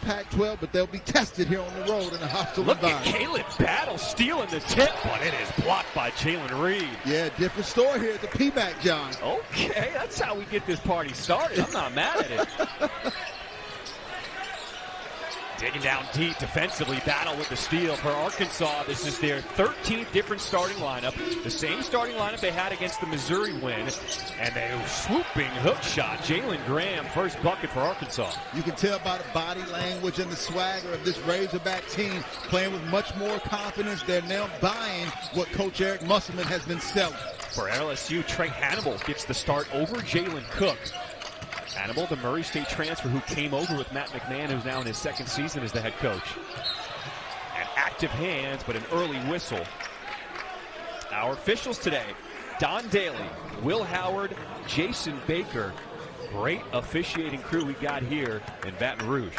Pac-12, but they'll be tested here on the road in a hostile Look environment. at Caleb Battle stealing the tip, but it is blocked by Jalen Reed. Yeah, different story here at the PMAC, John. Okay, that's how we get this party started. I'm not mad at it. Digging down deep defensively, Battle with the steal for Arkansas. This is their 13th different starting lineup. The same starting lineup they had against the Missouri win. And a swooping hook shot. Jalen Graham, first bucket for Arkansas. You can tell by the body language and the swagger of this Razorback team playing with much more confidence. They're now buying what Coach Eric Musselman has been selling. For LSU, Trey Hannibal gets the start over Jalen Cook. Hannibal, the Murray State transfer who came over with Matt McMahon, who's now in his second season as the head coach. And active hands, but an early whistle. Our officials today, Don Daly, Will Howard, Jason Baker. Great officiating crew we got here in Baton Rouge.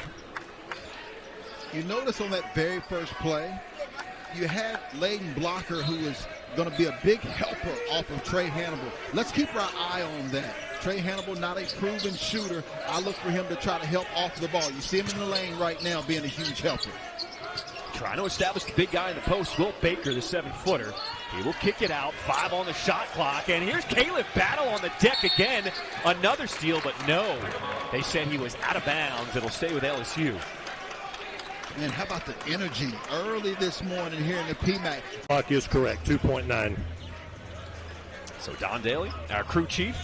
You notice on that very first play, you had Layden Blocker, who is going to be a big helper off of Trey Hannibal. Let's keep our eye on that. Trey Hannibal, not a proven shooter. I look for him to try to help off the ball. You see him in the lane right now being a huge helper. Trying to establish the big guy in the post, Will Baker, the 7-footer. He will kick it out, 5 on the shot clock. And here's Caleb Battle on the deck again. Another steal, but no. They said he was out of bounds. It'll stay with LSU. And how about the energy early this morning here in the PMAC? Clock is correct, 2.9. So Don Daly, our crew chief,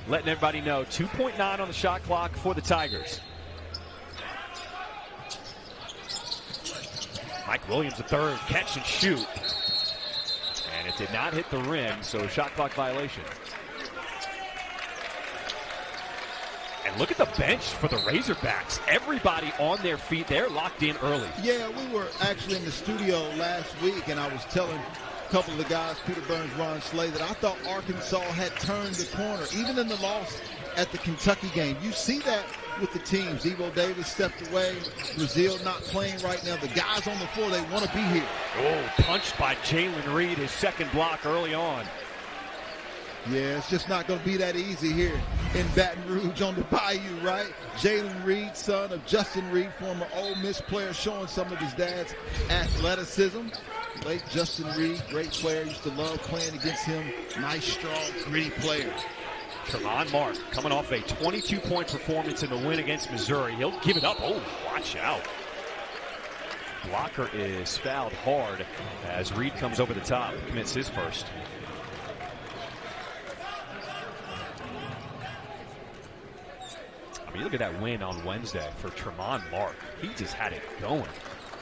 letting everybody know 2.9 on the shot clock for the Tigers. Mike Williams, the third, catch and shoot. And it did not hit the rim, so shot clock violation. And look at the bench for the Razorbacks. Everybody on their feet. They're locked in early. Yeah, we were actually in the studio last week, and I was telling a couple of the guys, Peter Burns, Ron Slay, that I thought Arkansas had turned the corner, even in the loss at the Kentucky game. You see that with the teams. Evo Davis stepped away. Brazil not playing right now. The guys on the floor, they want to be here. Oh, punched by Jalen Reed, his second block early on. Yeah, it's just not going to be that easy here in Baton Rouge on the Bayou, right? Jalen Reed, son of Justin Reed, former Ole Miss player, showing some of his dad's athleticism. Late Justin Reed, great player. Used to love playing against him. Nice, strong, gritty player. Tremont Mark coming off a 22-point performance in the win against Missouri. He'll give it up. Oh, watch out. Blocker is fouled hard as Reed comes over the top, commits his first. I mean, look at that win on Wednesday for Tremont Mark. He just had it going.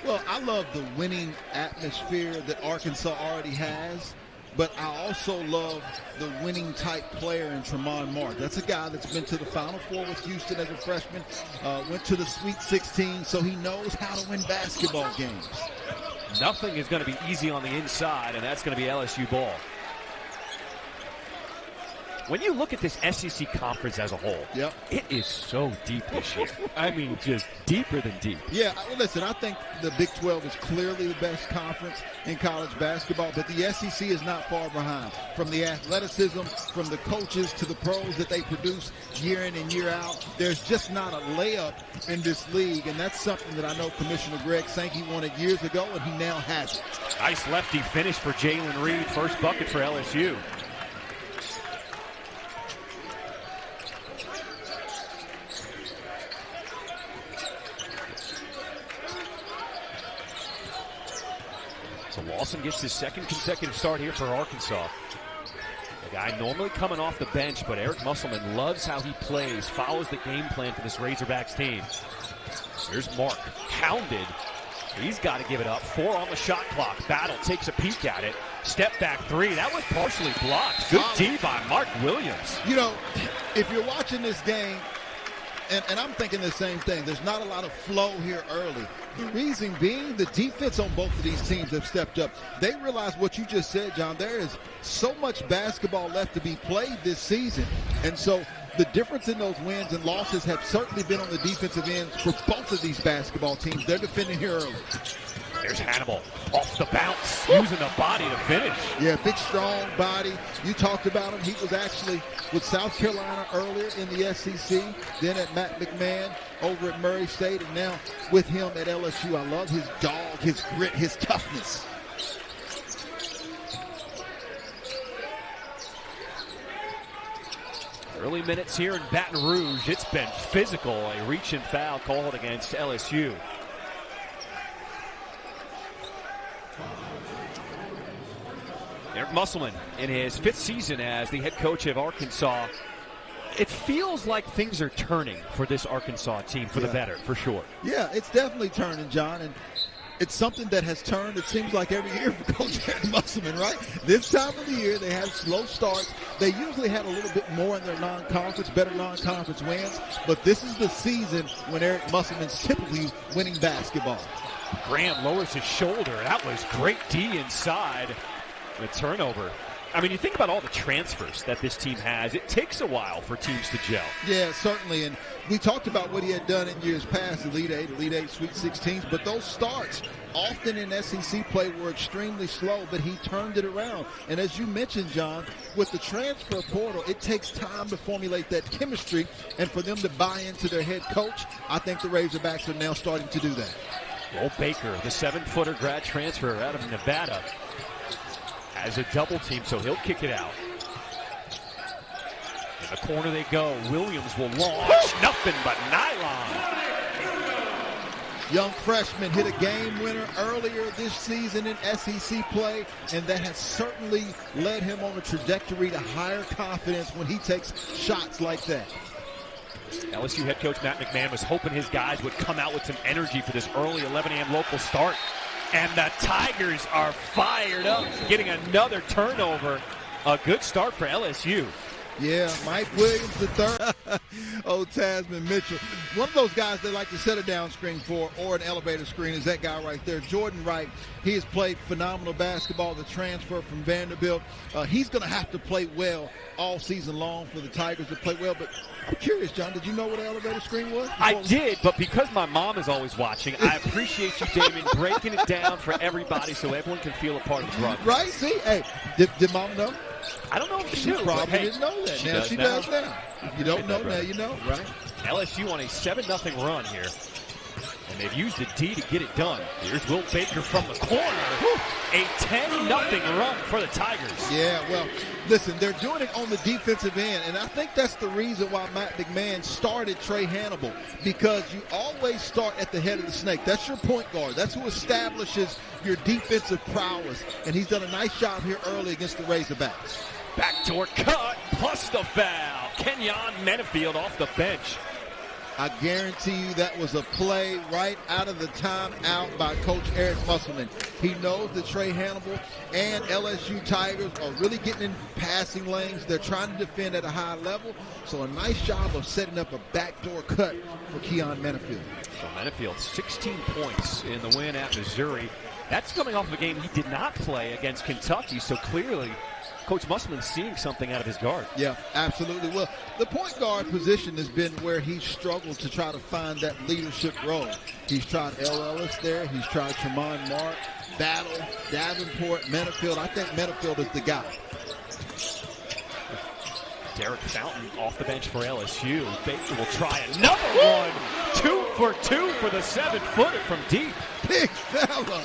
Well, I love the winning atmosphere that Arkansas already has, but I also love the winning type player in Tremont Mark. That's a guy that's been to the Final Four with Houston as a freshman, went to the Sweet 16, so he knows how to win basketball games. Nothing is going to be easy on the inside, and that's going to be LSU ball. When you look at this SEC conference as a whole, yep, it is so deep this year. I mean, just deeper than deep. Yeah, listen, I think the Big 12 is clearly the best conference in college basketball, but the SEC is not far behind. From the athleticism, from the coaches to the pros that they produce year in and year out, there's just not a layup in this league, and that's something that I know Commissioner Greg Sankey wanted years ago, and he now has it. Nice lefty finish for Jalen Reed. First bucket for LSU. So Lawson gets his second consecutive start here for Arkansas. A guy normally coming off the bench, but Eric Musselman loves how he plays, follows the game plan for this Razorbacks team. Here's Mark, hounded. He's got to give it up. 4 on the shot clock. Battle takes a peek at it. Step back 3. That was partially blocked. Good D by Mark Williams. You know, if you're watching this game, and I'm thinking the same thing, there's not a lot of flow here early. The reason being, the defense on both of these teams have stepped up. They realize what you just said, John. There is so much basketball left to be played this season. And so the difference in those wins and losses have certainly been on the defensive end for both of these basketball teams. They're defending here early. There's Hannibal off the bounce, using the body to finish. Yeah, big, strong body. You talked about him. He was actually with South Carolina earlier in the SEC, then at Matt McMahon. over at Murray State, and now with him at LSU. I love his dog, his grit, his toughness. Early minutes here in Baton Rouge. It's been physical. A reach and foul called against LSU. Eric Musselman in his 5th season as the head coach of Arkansas. It feels like things are turning for this Arkansas team for the better, for sure. Yeah, it's definitely turning, John, and it's something that has turned, it seems like, every year for Coach Eric Musselman, right? This time of the year, they have slow starts. They usually had a little bit more in their non-conference, better non-conference wins, but this is the season when Eric Musselman's typically winning basketball. Graham lowers his shoulder. That was great D inside. The turnover. I mean, you think about all the transfers that this team has. It takes a while for teams to gel. Yeah, certainly. And we talked about what he had done in years past, Elite Eight, Sweet 16s. But those starts often in SEC play were extremely slow, but he turned it around. And as you mentioned, John, with the transfer portal, it takes time to formulate that chemistry and for them to buy into their head coach. I think the Razorbacks are now starting to do that. Will Baker, the 7-footer grad transfer out of Nevada, as a double team, so he'll kick it out. In the corner they go. Williams will launch. Nothing but nylon. Young freshman hit a game winner earlier this season in SEC play, and that has certainly led him on a trajectory to higher confidence when he takes shots like that. LSU head coach Matt McMahon was hoping his guys would come out with some energy for this early 11 a.m. local start. And the Tigers are fired up, getting another turnover. A good start for LSU. Yeah, Mike Williams III. Oh, Tasman Mitchell. One of those guys they like to set a down screen for or an elevator screen is that guy right there, Jordan Wright. He has played phenomenal basketball, the transfer from Vanderbilt. He's going to have to play well all season long for the Tigers to play well. But I'm curious, John, did you know what an elevator screen was? I did, but because my mom is always watching, I appreciate you, Damon, breaking it down for everybody so everyone can feel a part of the progress. Right? See? Hey, did Mom know? I don't know if she probably didn't know that. Now she does now. If you don't know, now you know, right? LSU on a 7-0 run here. And they've used the D to get it done. Here's Will Baker from the corner. A 10-0 run for the Tigers. Yeah, well, listen, they're doing it on the defensive end, and I think that's the reason why Matt McMahon started Trey Hannibal, because you always start at the head of the snake. That's your point guard. That's who establishes your defensive prowess, and he's done a nice job here early against the Razorbacks. Backdoor cut plus the foul. Kenyon Menafield off the bench. I guarantee you that was a play right out of the timeout by Coach Eric Musselman. He knows that Trey Hannibal and LSU Tigers are really getting in passing lanes. They're trying to defend at a high level. So a nice job of setting up a backdoor cut for Kenyon Menafield. So Menafield, 16 points in the win at Missouri. That's coming off of a game he did not play against Kentucky, so clearly Coach Musselman's seeing something out of his guard. Yeah, absolutely. Well, the point guard position has been where he's struggled to try to find that leadership role. He's tried L. Ellis there. He's tried Tremont Mark, Battle, Davenport, Menafield. I think Menafield is the guy. Derek Fountain off the bench for LSU. Baker will try another one. 2 for 2 for the 7-footer from deep. Big fella.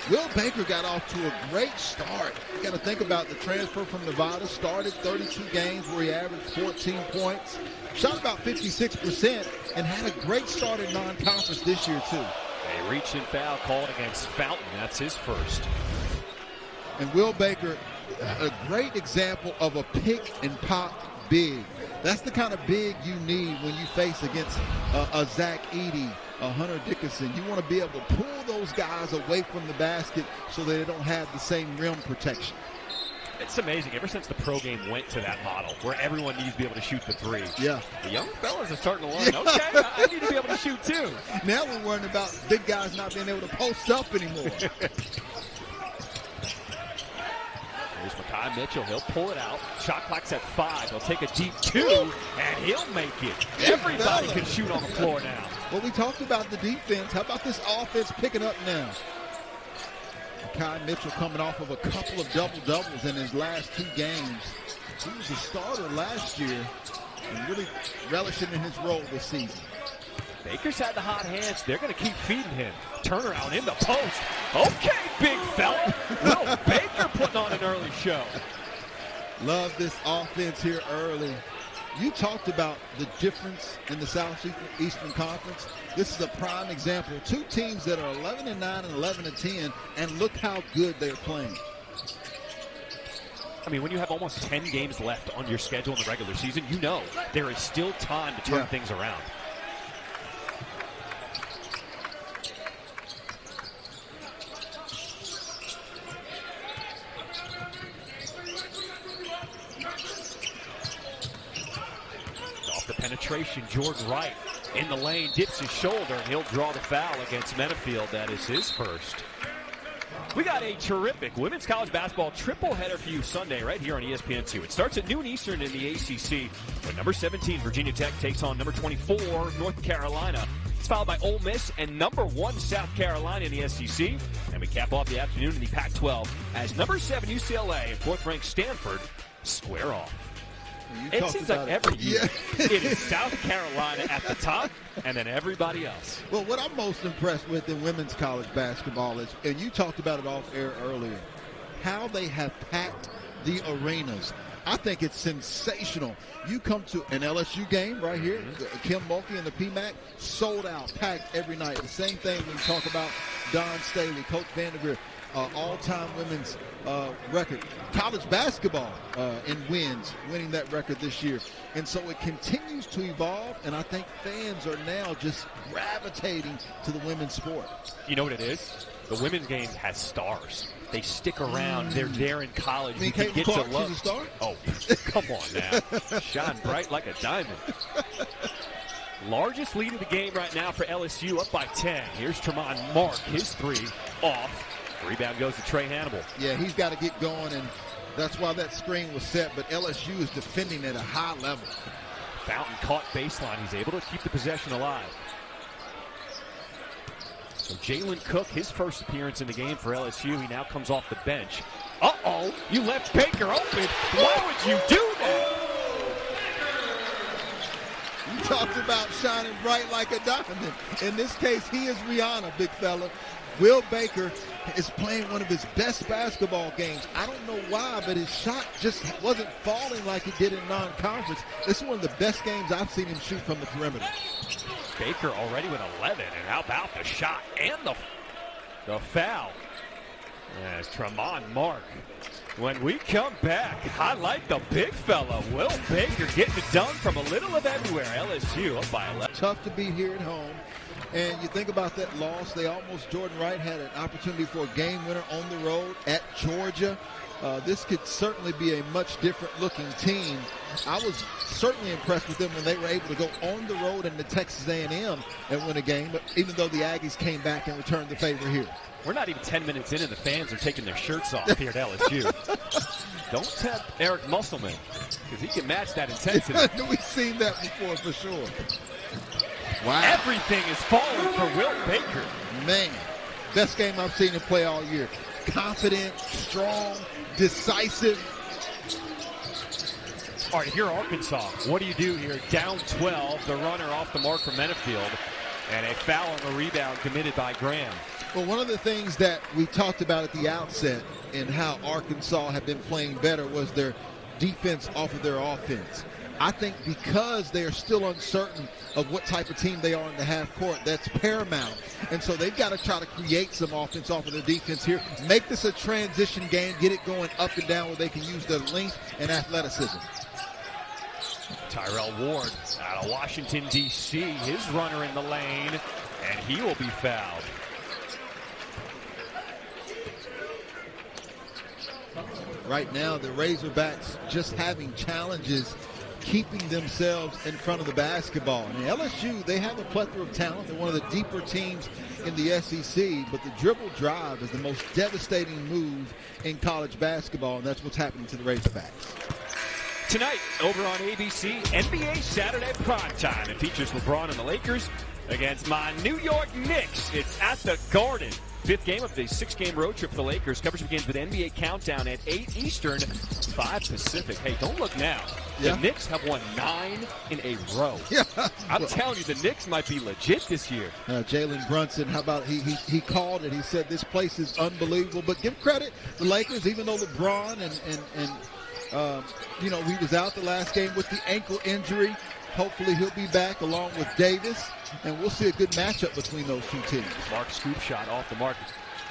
Will Baker got off to a great start. You got to think about the transfer from Nevada. Started 32 games where he averaged 14 points. Shot about 56% and had a great start in non-conference this year, too. A reach and foul called against Fountain. That's his first. And Will Baker, a great example of a pick and pop big. That's the kind of big you need when you face against a Zach Edey, a Hunter Dickinson. You want to be able to pull those guys away from the basket so that they don't have the same rim protection. It's amazing. Ever since the pro game went to that model where everyone needs to be able to shoot the three. Yeah. The young fellas are starting to learn, okay, I need to be able to shoot too. Now we're worrying about big guys not being able to post up anymore. Here's Makai Mitchell. He'll pull it out. Shot clock's at 5. He'll take a deep 2, and he'll make it. Everybody can shoot on the floor now. Well, we talked about the defense. How about this offense picking up now? Makai Mitchell coming off of a couple of double-doubles in his last 2 games. He was a starter last year and really relishing in his role this season. Baker's had the hot hands. They're going to keep feeding him. Turnaround in the post. Okay, big fella. Will Baker putting on an early show. Love this offense here early. You talked about the difference in the Southeastern Conference. This is a prime example. Two teams that are 11-9 and 11-10, and look how good they're playing. I mean, when you have almost 10 games left on your schedule in the regular season, you know there is still time to turn things around. Off the penetration, Jordan Wright in the lane, dips his shoulder, and he'll draw the foul against Menafield. That is his first. We got a terrific women's college basketball triple header for you Sunday right here on ESPN2. It starts at noon Eastern in the ACC when number 17 Virginia Tech takes on number 24 North Carolina. It's followed by Ole Miss and number 1 South Carolina in the SEC. And we cap off the afternoon in the Pac-12 as number 7 UCLA and 4th-ranked Stanford square off. It seems like every year it is South Carolina at the top and then everybody else. Well, what I'm most impressed with in women's college basketball is, and you talked about it off air earlier, how they have packed the arenas. I think it's sensational. You come to an LSU game right here, Kim Mulkey and the PMAC, sold out, packed every night. The same thing when you talk about Don Staley, Coach Vanderveer. All-time women's record. College basketball in wins, winning that record this year. And so it continues to evolve, and I think fans are now just gravitating to the women's sport. You know what it is? The women's game has stars. They stick around. They're there in college. I mean, you can get to love. She's a star? Oh, come on now. Shine bright like a diamond. Largest lead of the game right now for LSU, up by 10. Here's Tremont Mark, his three off. Rebound goes to Trey Hannibal. Yeah, he's got to get going, and that's why that screen was set. But LSU is defending at a high level. Fountain caught baseline. He's able to keep the possession alive. So Jalen Cook, his first appearance in the game for LSU. He now comes off the bench. Uh-oh, you left Baker open. Why would you do that? You talked about shining bright like a diamond. In this case, he is Rihanna, big fella. Will Baker is playing one of his best basketball games. I don't know why, but his shot just wasn't falling like he did in non-conference. This is one of the best games I've seen him shoot from the perimeter. Baker already with 11, and how about the shot and the foul? As Tremont Mark. When we come back, highlight the big fella, Will Baker, getting it done from a little of everywhere. LSU up by 11. Tough to be here at home. And you think about that loss, Jordan Wright had an opportunity for a game winner on the road at Georgia. This could certainly be a much different looking team. I was certainly impressed with them when they were able to go on the road into Texas A&M and win a game, but even though the Aggies came back and returned the favor here. We're not even 10 minutes in and the fans are taking their shirts off here at LSU. Don't tempt Eric Musselman, because he can match that intensity. We've seen that before for sure. Wow. Everything is falling for Will Baker. Man, best game I've seen him play all year. Confident, strong, decisive. All right, here Arkansas. What do you do here? Down 12, the runner off the mark from Menafield, and a foul on the rebound committed by Graham. Well, one of the things that we talked about at the outset and how Arkansas had been playing better was their defense off of their offense. I think because they are still uncertain of what type of team they are in the half court, that's paramount. And so they've got to try to create some offense off of their defense here. Make this a transition game, get it going up and down where they can use their length and athleticism. Tyrell Ward out of Washington, D.C., his runner in the lane, and he will be fouled. Right now, the Razorbacks just having challenges keeping themselves in front of the basketball. And LSU, they have a plethora of talent. They're one of the deeper teams in the SEC, but the dribble drive is the most devastating move in college basketball, and that's what's happening to the Razorbacks. Tonight, over on ABC, NBA Saturday Primetime. It features LeBron and the Lakers against my New York Knicks. It's at the Garden. Fifth game of the six-game road trip for the Lakers. Coverage begins with NBA Countdown at 8 Eastern, 5 Pacific. Hey, don't look now. The Knicks have won 9 in a row. Yeah. I'm telling you, the Knicks might be legit this year. Jalen Brunson, how about he called it. He said this place is unbelievable. But give credit the Lakers, even though LeBron and he was out the last game with the ankle injury. Hopefully he'll be back along with Davis, and we'll see a good matchup between those two teams. Mark scoop shot off the mark.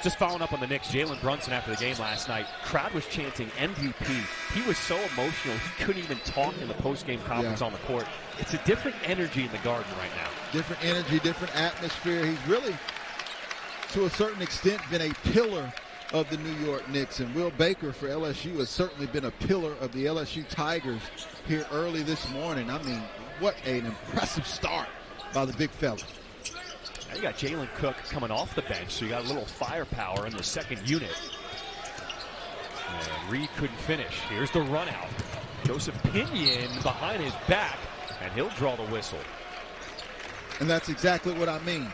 Just following up on the Knicks, Jalen Brunson after the game last night, crowd was chanting MVP. He was so emotional, he couldn't even talk in the post-game conference on the court. It's a different energy in the Garden right now. Different energy, different atmosphere. He's really, to a certain extent, been a pillar of the New York Knicks. And Will Baker for LSU has certainly been a pillar of the LSU Tigers here early this morning. I mean, what an impressive start by the big fella. Now you got Jalen Cook coming off the bench, so you got a little firepower in the second unit. And Reed couldn't finish. Here's the run out. Joseph Pinion behind his back, and he'll draw the whistle. And that's exactly what I mean.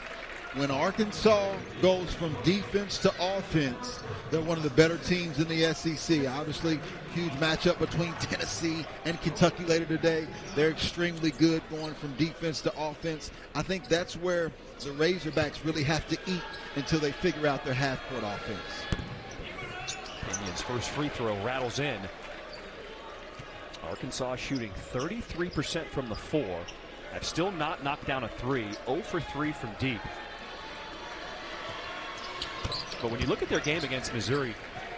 When Arkansas goes from defense to offense, they're one of the better teams in the SEC. Obviously, huge matchup between Tennessee and Kentucky later today. They're extremely good going from defense to offense. I think that's where the Razorbacks really have to eat until they figure out their half-court offense. Pinion's first free throw rattles in. Arkansas shooting 33% from the 4. Have still not knocked down a 3. 0 for 3 from deep. But when you look at their game against Missouri,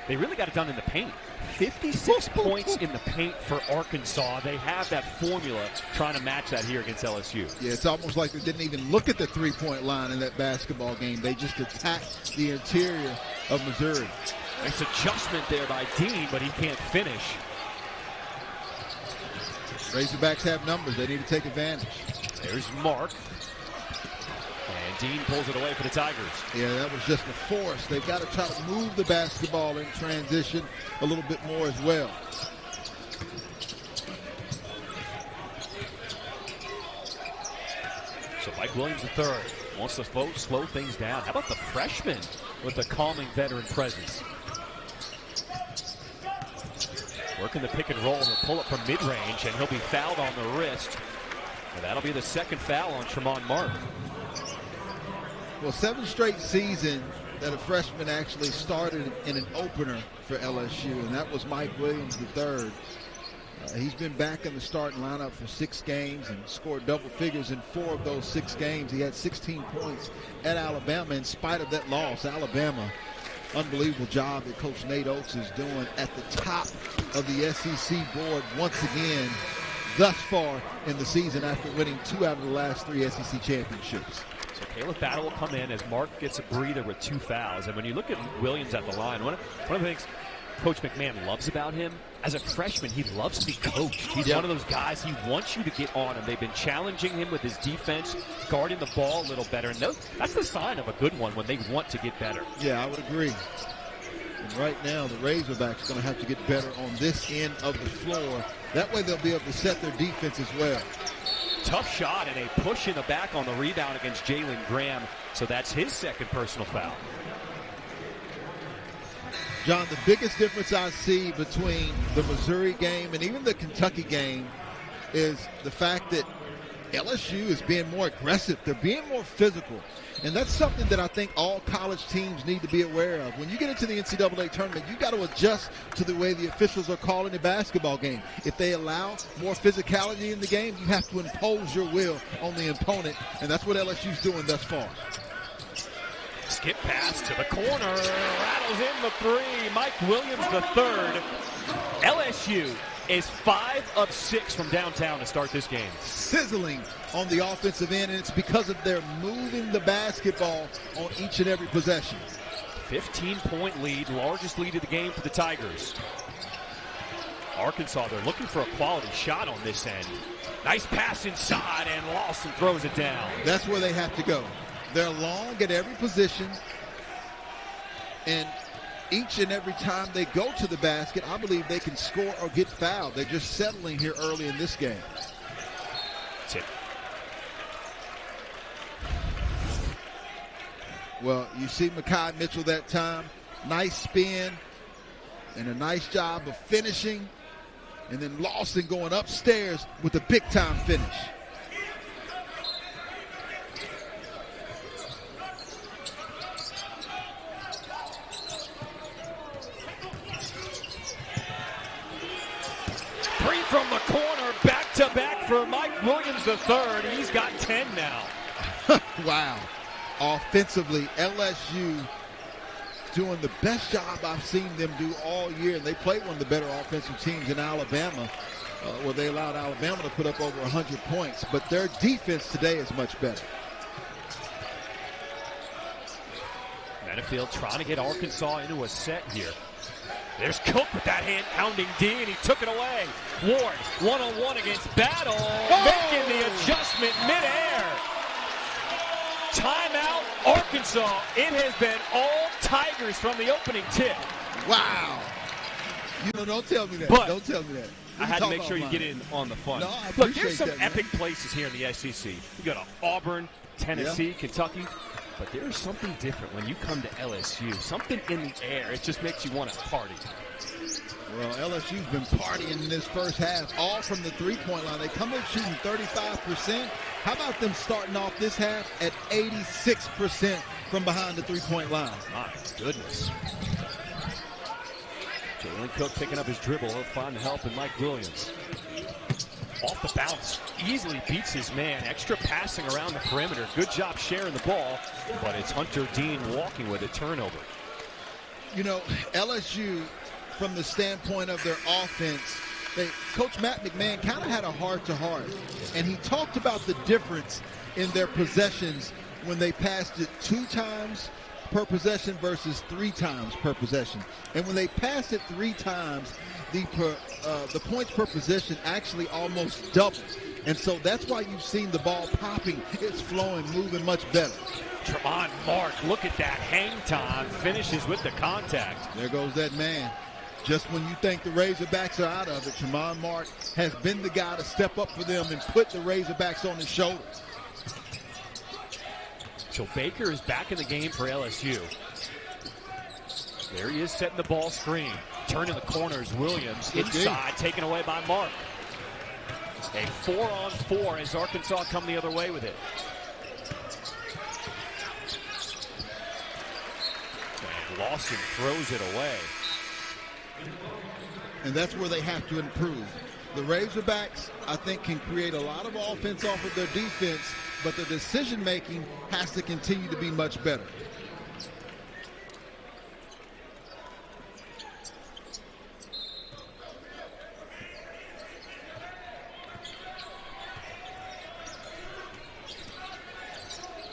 they really got it done in the paint. 56 points in the paint for Arkansas. They have that formula trying to match that here against LSU. Yeah, it's almost like they didn't even look at the three-point line in that basketball game. They just attacked the interior of Missouri. Nice adjustment there by Dean, but he can't finish. Razorbacks have numbers. They need to take advantage. There's Mark. And Dean pulls it away for the Tigers. Yeah, that was just a force. They've got to try to move the basketball in transition a little bit more as well. So Mike Williams III wants to slow things down. How about the freshman with the calming veteran presence? Working the pick and roll and pull up from mid-range, and he'll be fouled on the wrist. And that'll be the second foul on Tremont Mark. Well, 7 straight season that a freshman actually started in an opener for LSU, and that was Mike Williams III. He's been back in the starting lineup for 6 games and scored double figures in 4 of those 6 games. He had 16 points at Alabama in spite of that loss. Alabama, unbelievable job that Coach Nate Oates is doing at the top of the SEC board once again thus far in the season after winning 2 out of the last 3 SEC championships. So Caleb Battle will come in as Mark gets a breather with 2 fouls. And when you look at Williams at the line, one of the things Coach McMahon loves about him, as a freshman, he loves to be coached. He's one of those guys, he wants you to get on him. They've been challenging him with his defense, guarding the ball a little better. And that's the sign of a good one when they want to get better. Yeah, I would agree. And right now, the Razorbacks are going to have to get better on this end of the floor. That way they'll be able to set their defense as well. Tough shot and a push in the back on the rebound against Jalen Graham. So that's his second personal foul. John, the biggest difference I see between the Missouri game and even the Kentucky game is the fact that LSU is being more aggressive. They're being more physical. And that's something that I think all college teams need to be aware of. When you get into the NCAA tournament, you got to adjust to the way the officials are calling the basketball game. If they allow more physicality in the game, you have to impose your will on the opponent, and that's what LSU's doing thus far. Skip pass to the corner, rattles in the 3. Mike Williams III. LSU is 5 of 6 from downtown to start this game. Sizzling on the offensive end, and it's because of their moving the basketball on each and every possession. 15-point lead, largest lead of the game for the Tigers. Arkansas, they're looking for a quality shot on this end. Nice pass inside, and Lawson throws it down. That's where they have to go. They're long at every position, and each and every time they go to the basket, I believe they can score or get fouled. They're just settling here early in this game. That's it. Well, you see Mekhi Mitchell that time. Nice spin and a nice job of finishing. And then Lawson going upstairs with a big-time finish. Three from the corner, back-to-back for Mike Williams III. He's got 10 now. Wow. Offensively, LSU doing the best job I've seen them do all year. And they played one of the better offensive teams in Alabama, where they allowed Alabama to put up over 100 points. But their defense today is much better. Benefield trying to get Arkansas into a set here. There's Cook with that hand-pounding D, and he took it away. Ward, one-on-one against Battle, making the adjustment midair. Timeout, Arkansas. It has been all Tigers from the opening tip. Wow. You know, don't tell me that. But don't tell me that. I had to make sure you get in on the fun. No, I Look, there's appreciate some that, man. epic places here in the SEC. You go to Auburn, Tennessee, Kentucky. But there's something different when you come to LSU. Something in the air. It just makes you want to party. Well, LSU's been partying in this first half, all from the three-point line. They come in shooting 35%. How about them starting off this half at 86% from behind the three-point line? My goodness. Jalen Cook picking up his dribble. He'll find the help in Mike Williams. Off the bounce, easily beats his man. Extra passing around the perimeter. Good job sharing the ball, but it's Hunter Dean walking with a turnover. You know, LSU, from the standpoint of their offense, Coach Matt McMahon kind of had a heart-to-heart, and he talked about the difference in their possessions when they passed it 2 times per possession versus 3 times per possession. And when they passed it 3 times, the points per possession actually almost doubled. And so that's why you've seen the ball popping. It's flowing, moving much better. Tremont Mark, look at that hang time. Finishes with the contact. There goes that man. Just when you think the Razorbacks are out of it, Tremont Mark has been the guy to step up for them and put the Razorbacks on his shoulders. So Baker is back in the game for LSU. There he is setting the ball screen. Turning the corners, Williams inside, taken away by Mark. A 4-on-4 as Arkansas come the other way with it. And Lawson throws it away. And that's where they have to improve. The Razorbacks, I think, can create a lot of offense off of their defense, but the decision-making has to continue to be much better.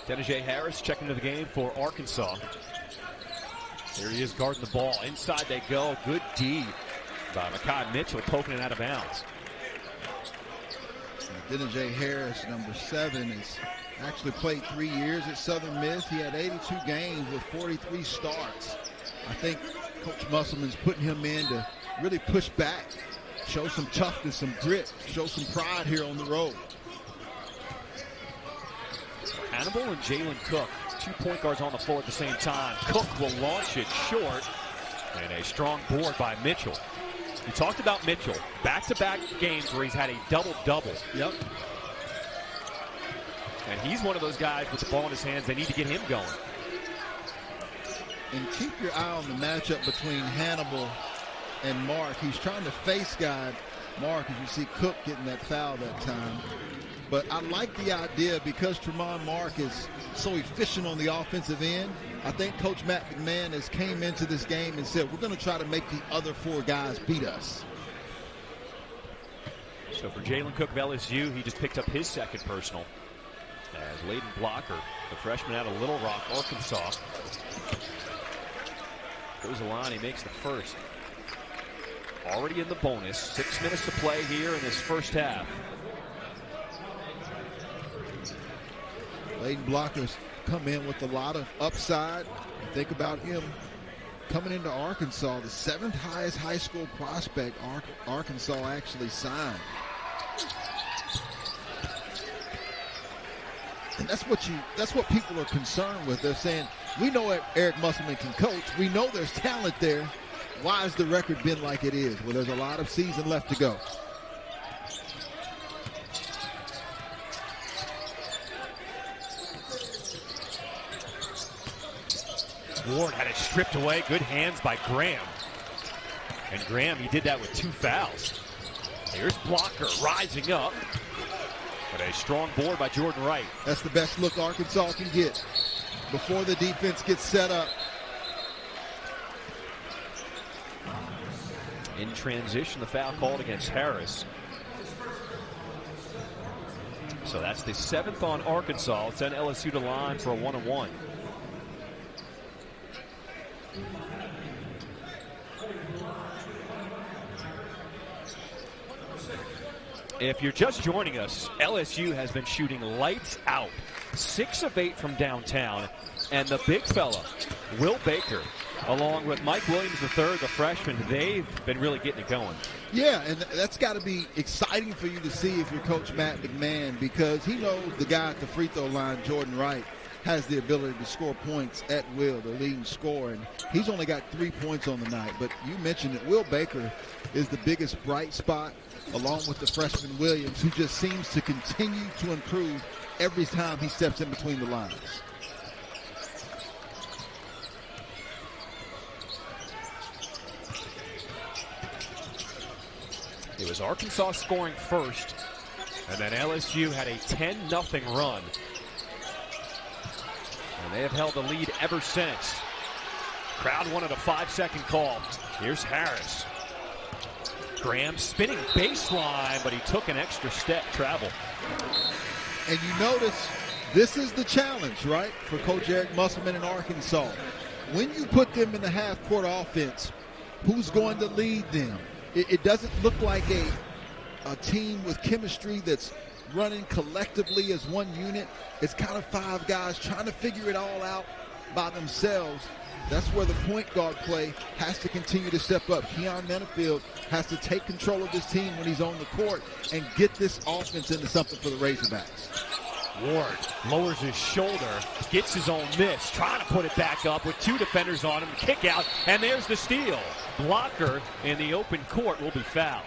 Denijay Harris checking into the game for Arkansas. There he is guarding the ball. Inside they go. Good D by Makai Mitchell, poking it out of bounds. Denijay Harris, number 7, has actually played 3 years at Southern Miss. He had 82 games with 43 starts. I think Coach Musselman's putting him in to really push back, show some toughness, some grit, show some pride here on the road. Hannibal and Jalen Cook, 2 point guards on the floor at the same time. Cook will launch it short, and a strong board by Mitchell. We talked about Mitchell, back-to-back games where he's had a double-double. Yep. And he's one of those guys with the ball in his hands. They need to get him going. And keep your eye on the matchup between Hannibal and Mark. He's trying to face guard Mark, as you see Cook getting that foul that time. But I like the idea because Tremont Mark is so efficient on the offensive end. I think Coach Matt McMahon has came into this game and said, we're going to try to make the other 4 guys beat us. So for Jalen Cook of LSU, he just picked up his 2nd personal. As Layden Blocker, the freshman out of Little Rock, Arkansas, goes the line, he makes the first. Already in the bonus. 6 minutes to play here in this first half. Layden Blocker's come in with a lot of upside. Think about him coming into Arkansas, the 7th highest high school prospect Arkansas actually signed. And that's what people are concerned with. They're saying, we know Eric Musselman can coach. We know there's talent there. why has the record been like it is? Well, there's a lot of season left to go. Ward had it stripped away. Good hands by Graham. And Graham, he did that with 2 fouls. Here's Blocker rising up. But a strong board by Jordan Wright. That's the best look Arkansas can get before the defense gets set up. In transition, the foul called against Harris. So that's the 7th on Arkansas. Send LSU to line for a 1-on-1. If you're just joining us, LSU has been shooting lights out. 6 of 8 from downtown. And the big fella, Will Baker, along with Mike Williams III, the freshman, they've been really getting it going. Yeah, and that's got to be exciting for you to see if you're Coach Matt McMahon, because he knows the guy at the free throw line, Jordan Wright, has the ability to score points at will, the leading scorer. And he's only got 3 points on the night. But you mentioned it, Will Baker is the biggest bright spot, along with the freshman Williams, who just seems to continue to improve every time he steps in between the lines. It was Arkansas scoring first, and then LSU had a 10-0 run. And they have held the lead ever since. Crowd wanted a 5-second call. Here's Harris. Graham spinning baseline, but he took an extra step travel. And you notice this is the challenge, right, for Coach Eric Musselman in Arkansas. When you put them in the half-court offense, who's going to lead them? It doesn't look like a team with chemistry that's running collectively as one unit. It's kind of 5 guys trying to figure it all out by themselves. That's where the point guard play has to continue to step up. Keon Menafield has to take control of this team when he's on the court and get this offense into something for the Razorbacks. Ward lowers his shoulder, gets his own miss, trying to put it back up with 2 defenders on him. Kick out, and there's the steal. Blocker in the open court will be fouled.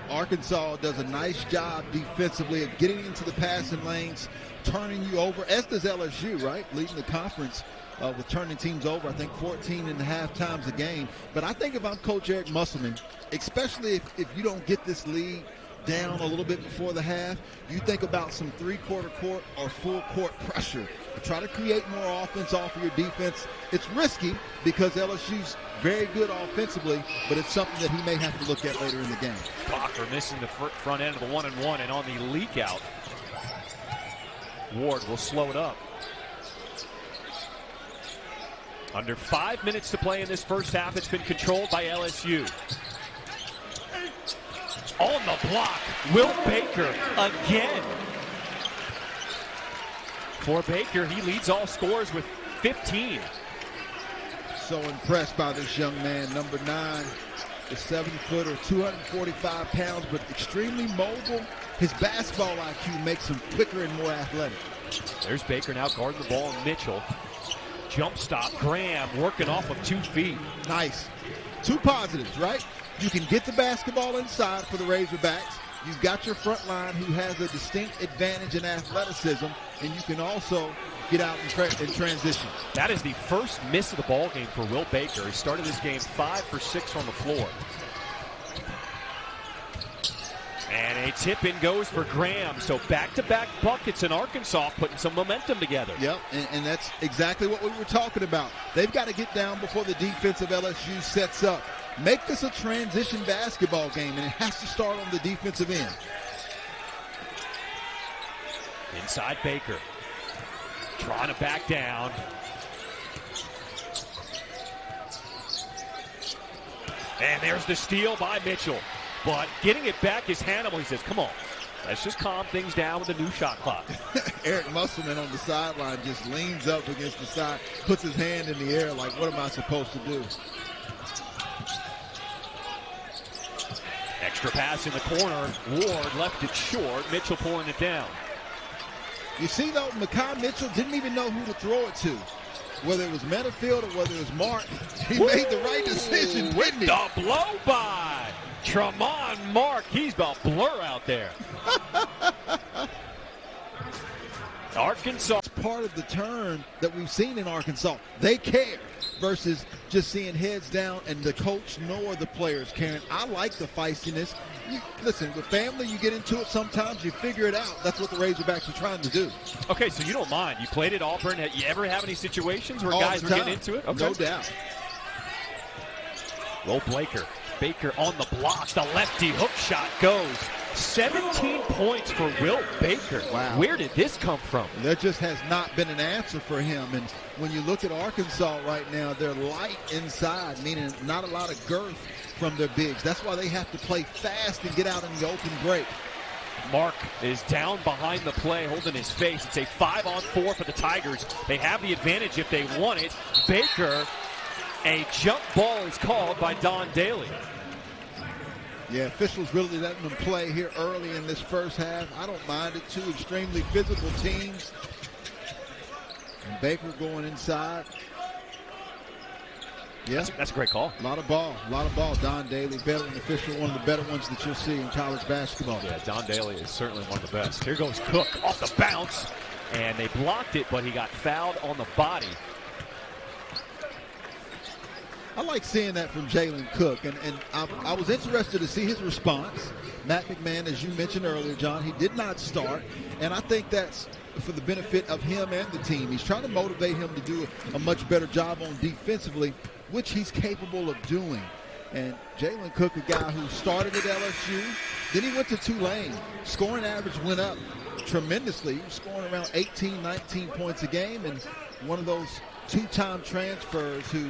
Arkansas does a nice job defensively of getting into the passing lanes, turning you over, as does LSU, right? Leading the conference with turning teams over, I think 14.5 times a game. But I think if I'm Coach Eric Musselman, especially if you don't get this lead down a little bit before the half, you think about some 3/4 court or full court pressure to try to create more offense off of your defense. It's risky because LSU's very good offensively, but it's something that he may have to look at later in the game. Blocker missing the front end of the 1-and-1, and on the leak out, Ward will slow it up. Under 5 minutes to play in this first half. It's been controlled by LSU. On the block, Will Baker again. For Baker, he leads all scorers with 15. So impressed by this young man, number 9, the 7-footer, 245 pounds, but extremely mobile. His basketball IQ makes him quicker and more athletic. There's Baker now guarding the ball. Mitchell. Jump stop. Graham working off of 2 feet. Nice. 2 positives, right? You can get the basketball inside for the Razorbacks. You've got your front line who has a distinct advantage in athleticism, and you can also get out in transition. That is the first miss of the ball game for Will Baker. He started this game 5 for 6 on the floor. And a tip-in goes for Graham. So back-to-back buckets in Arkansas, putting some momentum together. Yep, and that's exactly what we were talking about. They've got to get down before the defense of LSU sets up. Make this a transition basketball game, and it has to start on the defensive end. Inside Baker. Trying to back down. And there's the steal by Mitchell. But getting it back is Hannibal. He says, come on, let's just calm things down with the new shot clock. Eric Musselman on the sideline just leans up against the side, puts his hand in the air like, what am I supposed to do? Extra pass in the corner. Ward left it short. Mitchell pulling it down. You see, though, Makai Mitchell didn't even know who to throw it to. whether it was Metafield or whether it was Mark, he made the right decision, with didn't he? the blow by Tremont Mark. He's about blur out there. Arkansas. It's part of the turn that we've seen in Arkansas. They care versus just seeing heads down and the coach nor the players caring. I like the feistiness. Listen, with family, you get into it sometimes, you figure it out. That's what the Razorbacks are trying to do. Okay, so you don't mind. You played at Auburn. You ever have any situations where All guys the were time. getting into it? Okay. No doubt. Roll Baker. Baker on the block. The lefty hook shot goes. 17 points for Will Baker. Wow. Where did this come from? There just has not been an answer for him. And when you look at Arkansas right now, they're light inside, meaning not a lot of girth from their bigs. That's why they have to play fast and get out in the open break. Mark is down behind the play, holding his face. It's a 5-on-4 for the Tigers. They have the advantage if they want it. Baker, a jump ball is called by Don Daly. Yeah, officials really letting them play here early in this first half. I don't mind it. Two extremely physical teams. And Baker going inside. Yeah, That's a great call. a lot of ball. Don Daly, veteran official, one of the better ones that you'll see in college basketball. Yeah, Don Daly is certainly one of the best. Here goes Cook off the bounce, and they blocked it, but he got fouled on the body. I like seeing that from Jalen Cook, and I was interested to see his response. Matt McMahon, as you mentioned earlier, John, he did not start, and I think that's for the benefit of him and the team. He's trying to motivate him to do a much better job on defensively, which he's capable of doing. And Jalen Cook, a guy who started at LSU, then he went to Tulane. Scoring average went up tremendously. He was scoring around 18, 19 points a game, and one of those two-time transfers who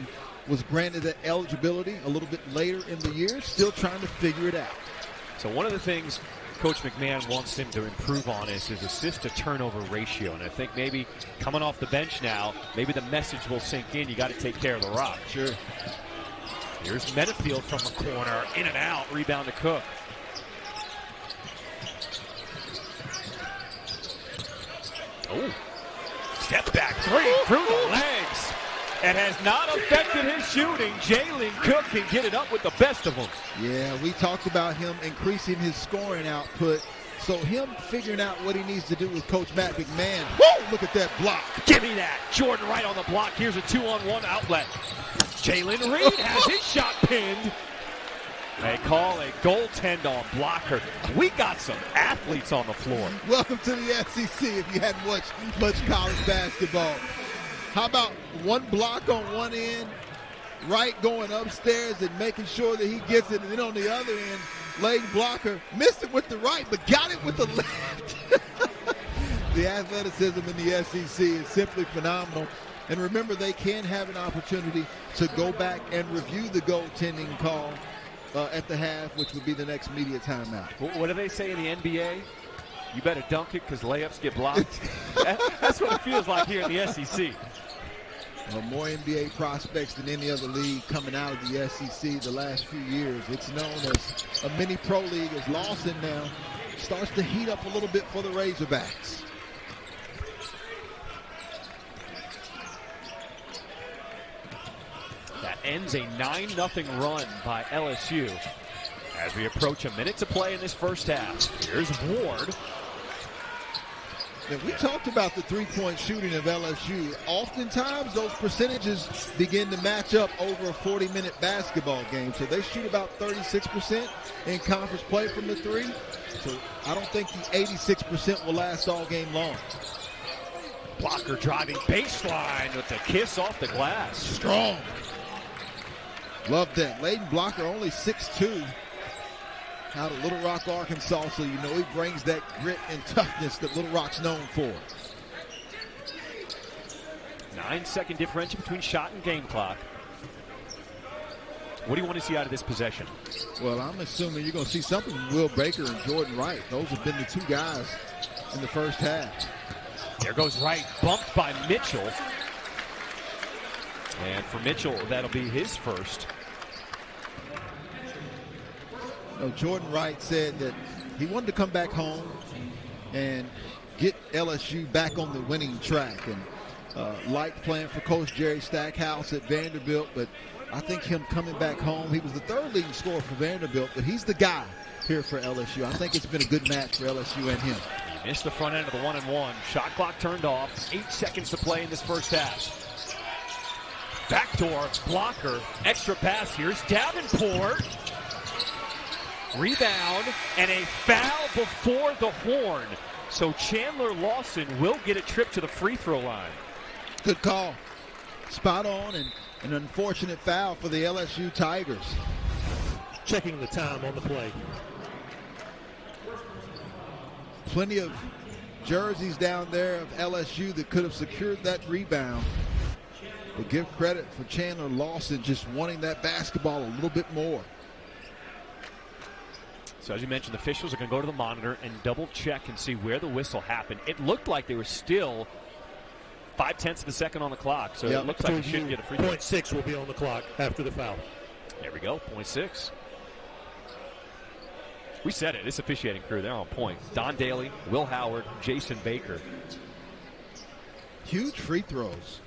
was granted that eligibility a little bit later in the year, still trying to figure it out. So one of the things Coach McMahon wants him to improve on is his assist-to-turnover ratio. And I think maybe coming off the bench now, maybe the message will sink in. You got to take care of the rock. Sure. Here's Metafield from the corner. In and out. Rebound to Cook. Oh. Step back three through the legs. It has not affected his shooting. Jalen Cook can get it up with the best of them. Yeah, we talked about him increasing his scoring output. So him figuring out what he needs to do with Coach Matt McMahon. Woo! Look at that block. Give me that. Jordan Wright on the block. Here's a 2-on-1 outlet. Jalen Reed has his shot pinned. They call a goaltend on blocker. We got some athletes on the floor. Welcome to the SEC if you hadn't watched much college basketball. How about one block on one end, Wright going upstairs and making sure that he gets it, and then on the other end, leg blocker missed it with the right, but got it with the left. The athleticism in the SEC is simply phenomenal. And remember, they can have an opportunity to go back and review the goaltending call at the half, which would be the next media timeout. What do they say in the NBA? You better dunk it because layups get blocked. That's what it feels like here in the SEC. Well, more NBA prospects than any other league coming out of the SEC the last few years. It's known as a mini pro league. As Lawson now starts to heat up a little bit for the Razorbacks. That ends a 9-0 run by LSU. As we approach a minute to play in this first half, here's Ward. Now, we talked about the three-point shooting of LSU. Oftentimes, those percentages begin to match up over a 40-minute basketball game. So they shoot about 36% in conference play from the three. So I don't think the 86% will last all game long. Blocker driving baseline with the kiss off the glass. Strong. Love that. Layden Blocker only 6'2". Out of Little Rock, Arkansas, so you know he brings that grit and toughness that Little Rock's known for. 9-second differential between shot and game clock. What do you want to see out of this possession? Well, I'm assuming you're going to see something from Will Baker and Jordan Wright. Those have been the two guys in the first half. There goes Wright, bumped by Mitchell. And for Mitchell, that'll be his first. Jordan Wright said that he wanted to come back home and get LSU back on the winning track. And liked playing for Coach Jerry Stackhouse at Vanderbilt, but I think him coming back home, he was the third leading scorer for Vanderbilt, but he's the guy here for LSU. I think it's been a good match for LSU and him. He missed the front end of the 1-and-1. Shot clock turned off. 8 seconds to play in this first half. Backdoor blocker. Extra pass. Here's Davenport. Rebound and a foul before the horn. So Chandler Lawson will get a trip to the free throw line. Good call. Spot on, and an unfortunate foul for the LSU Tigers. Checking the time on the play. Plenty of jerseys down there of LSU that could have secured that rebound. But give credit for Chandler Lawson just wanting that basketball a little bit more. So as you mentioned, the officials are going to go to the monitor and double check and see where the whistle happened. It looked like they were still 0.5 of a second on the clock, so it looks like he shouldn't get a free throw. 0.6 will be on the clock after the foul. There we go, 0.6. We said it, this officiating crew, they're on point. Don Daly, Will Howard, Jason Baker. Huge free throws.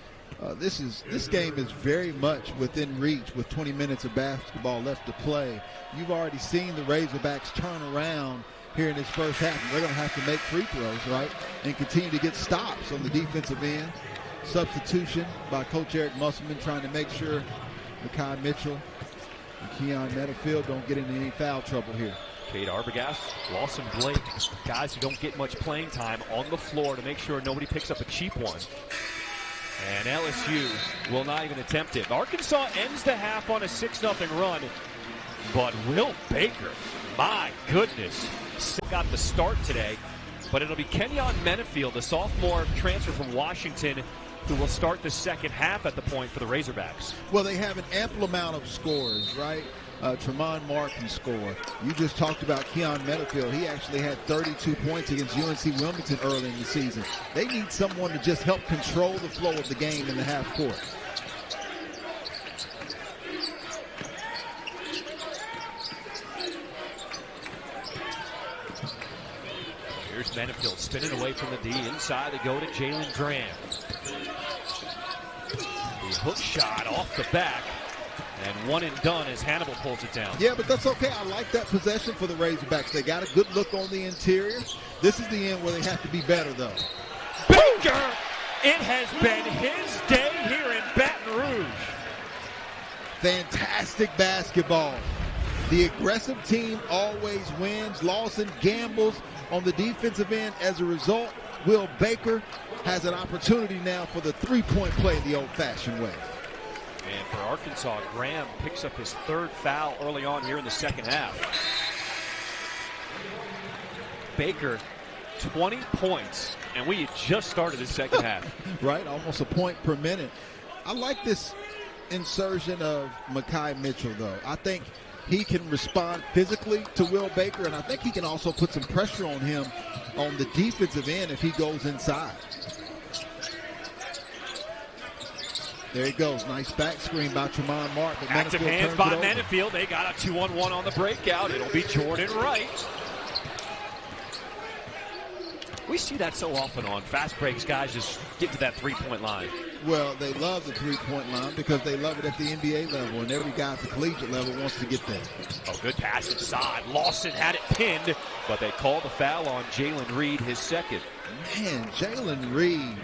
This game is very much within reach with 20 minutes of basketball left to play. You've already seen the Razorbacks turn around here in this first half. They're going to have to make free throws, right, and continue to get stops on the defensive end. Substitution by Coach Eric Musselman trying to make sure Mekhi Mitchell and Keon Netterfield don't get into any foul trouble here. Cade Arbogast, Lawson Blake, guys who don't get much playing time on the floor to make sure nobody picks up a cheap one. And LSU will not even attempt it. Arkansas ends the half on a 6-0 run. But Will Baker, my goodness, got the start today. But it'll be Kenyon Menafield, the sophomore transfer from Washington, who will start the second half at the point for the Razorbacks. Well, they have an ample amount of scorers, right? Tremont Mark can score. You just talked about Keon Menafield. He actually had 32 points against UNC Wilmington early in the season. They need someone to just help control the flow of the game in the half court. Here's Menafield spinning away from the D. Inside they go to Jalen Graham. The hook shot off the back. And one and done as Hannibal pulls it down. Yeah, but that's okay. I like that possession for the Razorbacks. They got a good look on the interior. This is the end where they have to be better, though. Baker! It has been his day here in Baton Rouge. Fantastic basketball. The aggressive team always wins. Lawson gambles on the defensive end. As a result, Will Baker has an opportunity now for the three-point play the old-fashioned way. And for Arkansas, Graham picks up his third foul early on here in the second half. Baker, 20 points, and we had just started the second half. Right, almost a point per minute. I like this insertion of Mekhi Mitchell, though. I think he can respond physically to Will Baker, and I think he can also put some pressure on him on the defensive end if he goes inside. There he goes. Nice back screen by Tremont Mark. But active hands by Menafield. They got a 2-on-1 on the breakout. It'll be Jordan Wright. We see that so often on fast breaks. Guys just get to that three-point line. Well, they love the three-point line because they love it at the NBA level, and every guy at the collegiate level wants to get there. Oh, good pass inside. Lawson had it pinned, but they called the foul on Jalen Reed, his second. Man, Jalen Reed.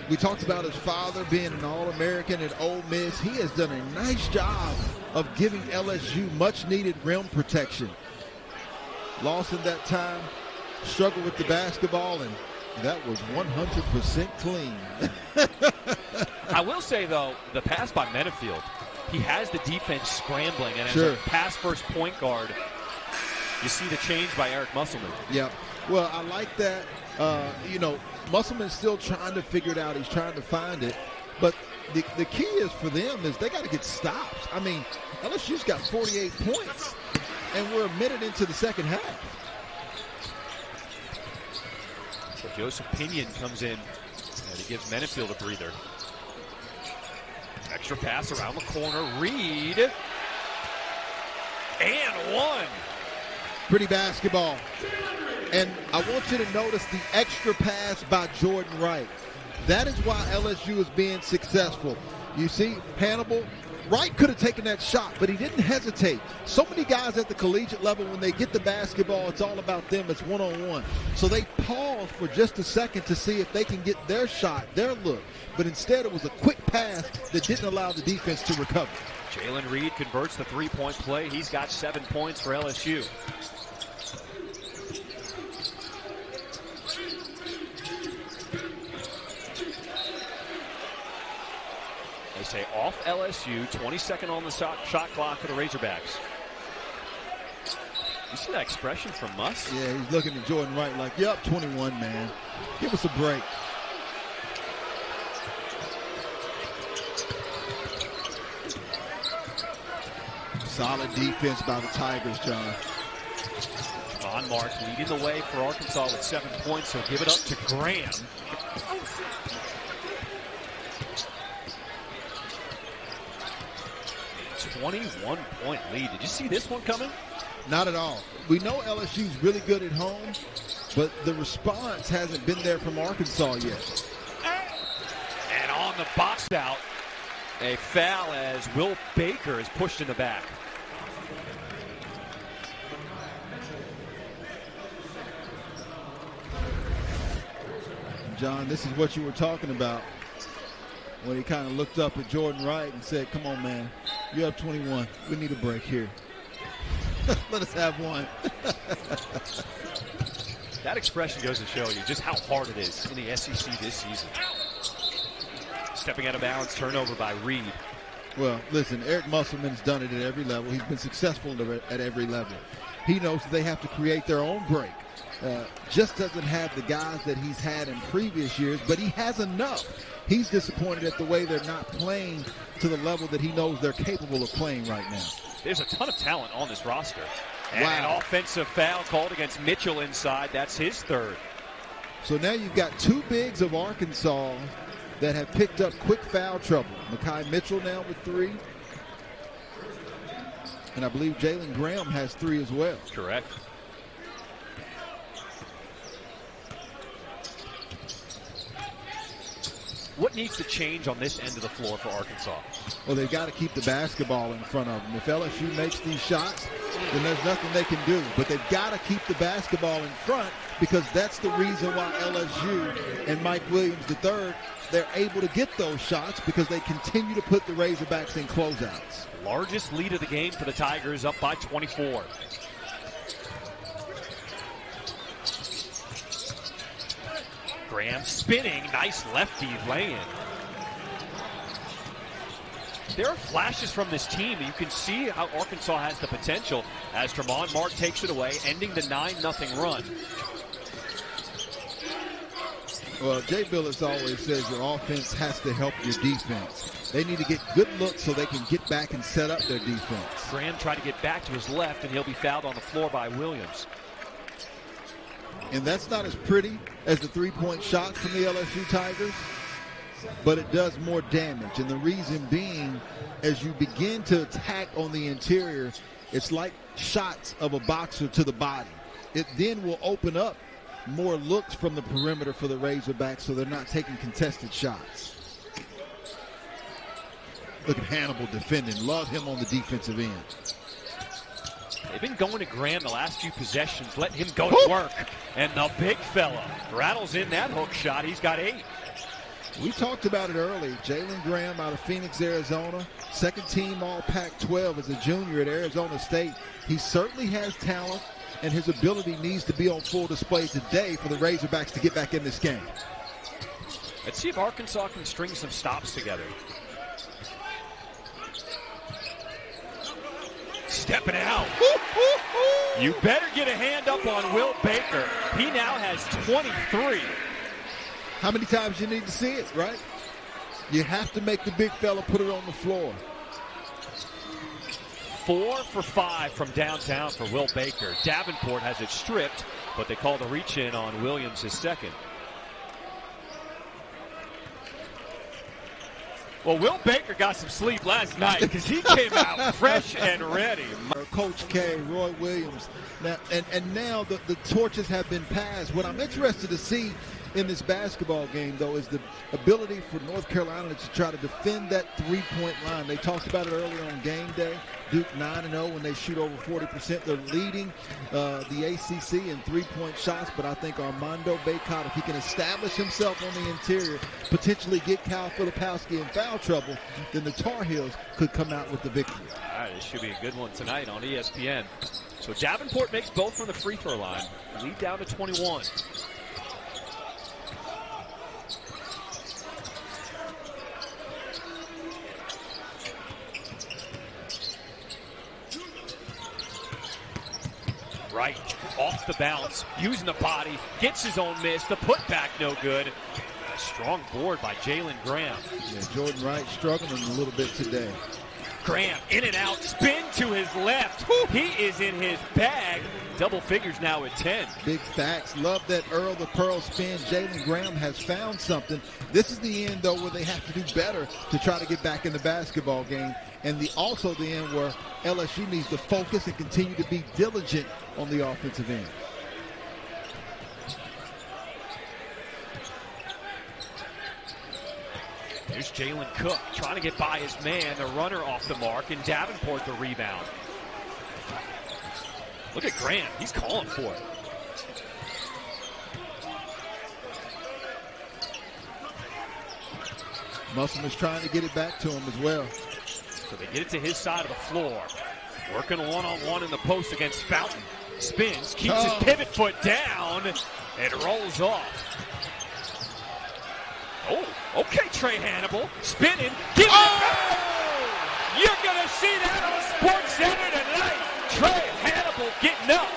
We talked about his father being an All-American at Ole Miss. He has done a nice job of giving LSU much-needed rim protection. Lawson that time struggled with the basketball, and that was 100% clean. I will say, though, the pass by Menafield, he has the defense scrambling, and as a pass-first point guard, you see the change by Eric Musselman. Yeah. Well, I like that. Musselman's still trying to figure it out. He's trying to find it. But the key is for them is they got to get stops. I mean, LSU's got 48 points, and we're a minute into the second half. So Joseph Pinion comes in, and he gives Menafield a breather. Extra pass around the corner. Reed. And one. Pretty basketball. And I want you to notice the extra pass by Jordan Wright. That is why LSU is being successful. You see, Hannibal, Wright could have taken that shot, but he didn't hesitate. So many guys at the collegiate level, when they get the basketball, it's all about them. It's one-on-one. So they pause for just a second to see if they can get their shot, their look. But instead, it was a quick pass that didn't allow the defense to recover. Jalen Reed converts the three-point play. He's got 7 points for LSU. They say off LSU, 22nd on the shot clock for the Razorbacks. You see that expression from Muss? Yeah, he's looking at Jordan Wright like, yep, 21, man. Give us a break. Solid defense by the Tigers, John. Javon Mark leading the way for Arkansas with 7 points, so give it up to Graham. 21-point lead. Did you see this one coming? Not at all. We know LSU's really good at home, but the response hasn't been there from Arkansas yet. And on the box out, a foul as Will Baker is pushed in the back. John, this is what you were talking about when he kind of looked up at Jordan Wright and said, come on, man, you're up 21. We need a break here. Let us have one. That expression goes to show you just how hard it is in the SEC this season. Stepping out of bounds, turnover by Reed. Well, listen, Eric Musselman's done it at every level. He's been successful at every level. He knows that they have to create their own break. Just doesn't have the guys that he's had in previous years, but he has enough. He's disappointed at the way they're not playing to the level that he knows they're capable of playing right now. There's a ton of talent on this roster. And wow. An offensive foul called against Mitchell inside. That's his third. So now you've got two bigs of Arkansas that have picked up quick foul trouble. Makai Mitchell now with 3. And I believe Jalen Graham has 3 as well. Correct. What needs to change on this end of the floor for Arkansas? Well, they've got to keep the basketball in front of them. If LSU makes these shots, then there's nothing they can do. But they've got to keep the basketball in front, because that's the reason why LSU and Mike Williams III, they're able to get those shots, because they continue to put the Razorbacks in closeouts. Largest lead of the game for the Tigers, up by 24. Graham spinning, nice lefty lay-in. There are flashes from this team. You can see how Arkansas has the potential as Tremont Mark takes it away, ending the 9-0 run. Well, Jay Billis always says your offense has to help your defense. They need to get good looks so they can get back and set up their defense. Graham tried to get back to his left, and he'll be fouled on the floor by Williams. And that's not as pretty as the three-point shots from the LSU Tigers, but it does more damage. And the reason being, as you begin to attack on the interior, it's like shots of a boxer to the body. It then will open up more looks from the perimeter for the Razorbacks, so they're not taking contested shots. Look at Hannibal defending. Love him on the defensive end. They've been going to Graham the last few possessions, letting him go to work. And the big fella rattles in that hook shot. He's got 8. We talked about it early. Jalen Graham out of Phoenix, Arizona. Second team all Pac-12 as a junior at Arizona State. He certainly has talent, and his ability needs to be on full display today for the Razorbacks to get back in this game. Let's see if Arkansas can string some stops together. Stepping out. You better get a hand up on Will Baker. He now has 23. How many times you need to see it, right? You have to make the big fella put it on the floor. 4 for 5 from downtown for Will Baker. Davenport has it stripped, but they call the reach in on Williams, his second. Well, Will Baker got some sleep last night because he came out fresh and ready. Coach K, Roy Williams. Now, and now the torches have been passed. What I'm interested to see in this basketball game, though, is the ability for North Carolina to try to defend that three-point line. They talked about it earlier on game day. Duke 9-0 when they shoot over 40%. They're leading the ACC in three-point shots, but I think Armando Bacot, if he can establish himself on the interior, potentially get Cal Filipowski in foul trouble, then the Tar Heels could come out with the victory. All right, this should be a good one tonight on ESPN. So Davenport makes both from the free throw line. Lead down to 21. Right, off the bounce, using the body, gets his own miss. The putback no good. A strong board by Jalen Graham. Yeah, Jordan Wright struggling a little bit today. Graham in and out, spin to his left. He is in his bag. Double figures now at 10. Big facts. Love that Earl the Pearl spin. Jalen Graham has found something. This is the end, though, where they have to do better to try to get back in the basketball game. And also the end where LSU needs to focus and continue to be diligent on the offensive end. There's Jalen Cook trying to get by his man, the runner off the mark, and Davenport the rebound. Look at Graham, he's calling for it. Musselman's trying to get it back to him as well. So they get it to his side of the floor. Working one-on-one in the post against Fountain. Spins, keeps his pivot foot down, and rolls off. Oh, okay, Trey Hannibal, spinning, giving it back. You're going to see that on SportsCenter tonight. Trey Hannibal getting up.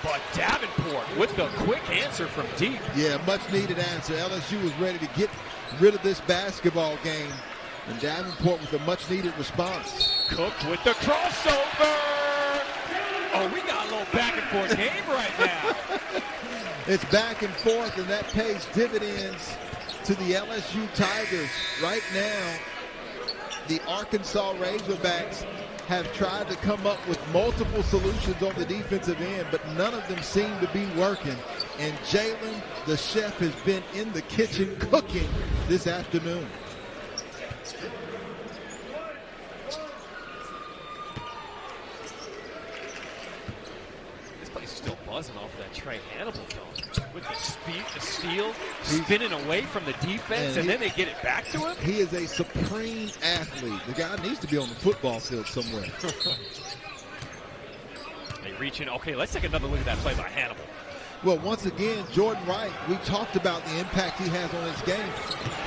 But Davenport with the quick answer from deep. Yeah, much needed answer. LSU was ready to get rid of this basketball game, and Davenport with a much needed response. Cook with the crossover. Oh, we got a little back and forth game right now. It's back and forth, and that pays dividends to the LSU Tigers. Right now, the Arkansas Razorbacks have tried to come up with multiple solutions on the defensive end, but none of them seem to be working. And Jalen, the chef, has been in the kitchen cooking this afternoon. This place is still buzzing off of that Trey Hannibal though. With the speed, the steal, spinning away from the defense, and then they get it back to him. He is a supreme athlete. The guy needs to be on the football field somewhere. They reach in. Okay, let's take another look at that play by Hannibal. Well, once again, Jordan Wright, we talked about the impact he has on his game.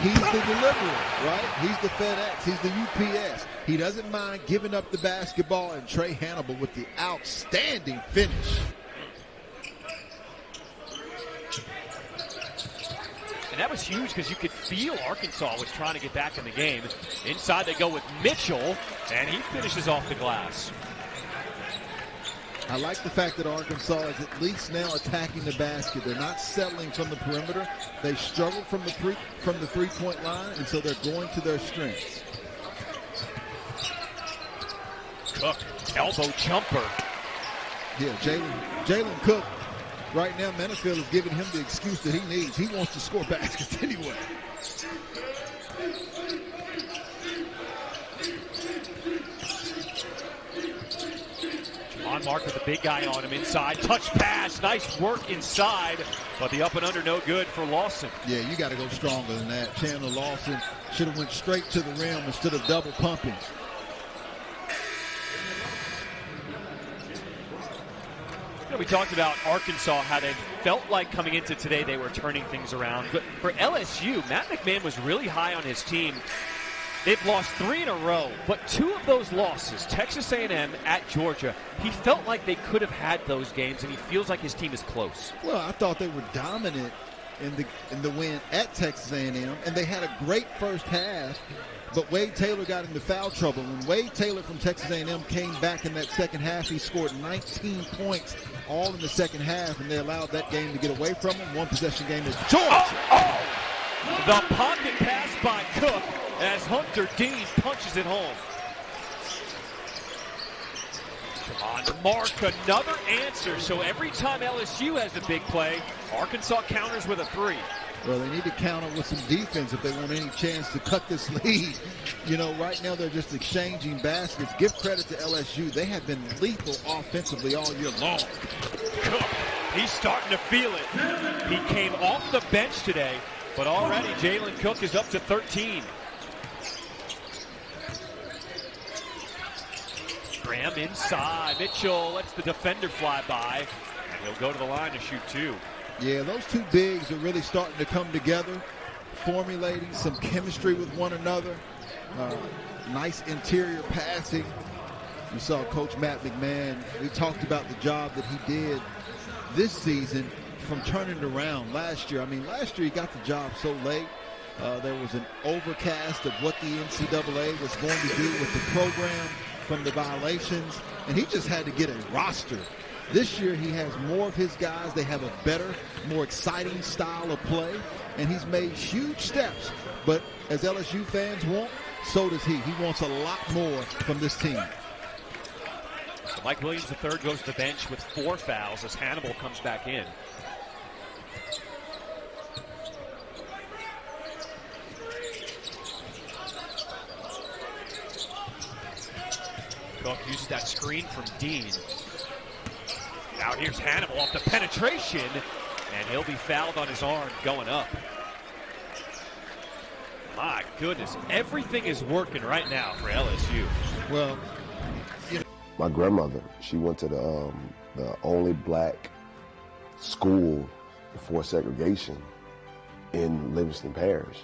He's the deliverer, right? He's the FedEx. He's the UPS. He doesn't mind giving up the basketball, and Trey Hannibal with the outstanding finish. And that was huge because you could feel Arkansas was trying to get back in the game. Inside they go with Mitchell, and he finishes off the glass. I like the fact that Arkansas is at least now attacking the basket. They're not settling from the perimeter. They struggled from the three-point line, and so they're going to their strengths. Cook, elbow jumper. Yeah, Jalen Cook. Right now, Menifeld is giving him the excuse that he needs. He wants to score baskets anyway. On mark with the big guy on him inside. Touch pass. Nice work inside. But the up and under no good for Lawson. Yeah, you got to go stronger than that. Chandler Lawson should have went straight to the rim instead of double pumping. You know, we talked about Arkansas, how they felt like coming into today they were turning things around. But for LSU, Matt McMahon was really high on his team. They've lost 3 in a row, but 2 of those losses, Texas A&M at Georgia, he felt like they could have had those games, and he feels like his team is close. Well, I thought they were dominant in the win at Texas A&M, and they had a great first half, but Wade Taylor got into foul trouble. When Wade Taylor from Texas A&M came back in that second half, he scored 19 points all in the second half, and they allowed that game to get away from him. One possession game is Georgia. The pocket pass by Cook as Hunter Dean punches it home. On the mark, another answer. So every time LSU has a big play, Arkansas counters with a three. Well, they need to counter with some defense if they want any chance to cut this lead. You know, right now they're just exchanging baskets. Give credit to LSU. They have been lethal offensively all year long. Cook, he's starting to feel it. He came off the bench today, but already Jalen Cook is up to 13. Graham inside. Mitchell lets the defender fly by, and he'll go to the line to shoot two. Yeah, those two bigs are really starting to come together, formulating some chemistry with one another. Nice interior passing. You saw Coach Matt McMahon. We talked about the job that he did this season from turning it around last year. I mean, last year he got the job so late. There was an overcast of what the NCAA was going to do with the program from the violations, and he just had to get a roster. This year he has more of his guys. They have a better, more exciting style of play, and he's made huge steps. But as LSU fans want, so does he. He wants a lot more from this team. So Mike Williams III goes to the bench with 4 fouls as Hannibal comes back in. Cook uses that screen from Dean. Now here's Hannibal off the penetration, and he'll be fouled on his arm going up. My goodness, everything is working right now for LSU. Well, my grandmother, she went to the only black school before segregation in Livingston Parish,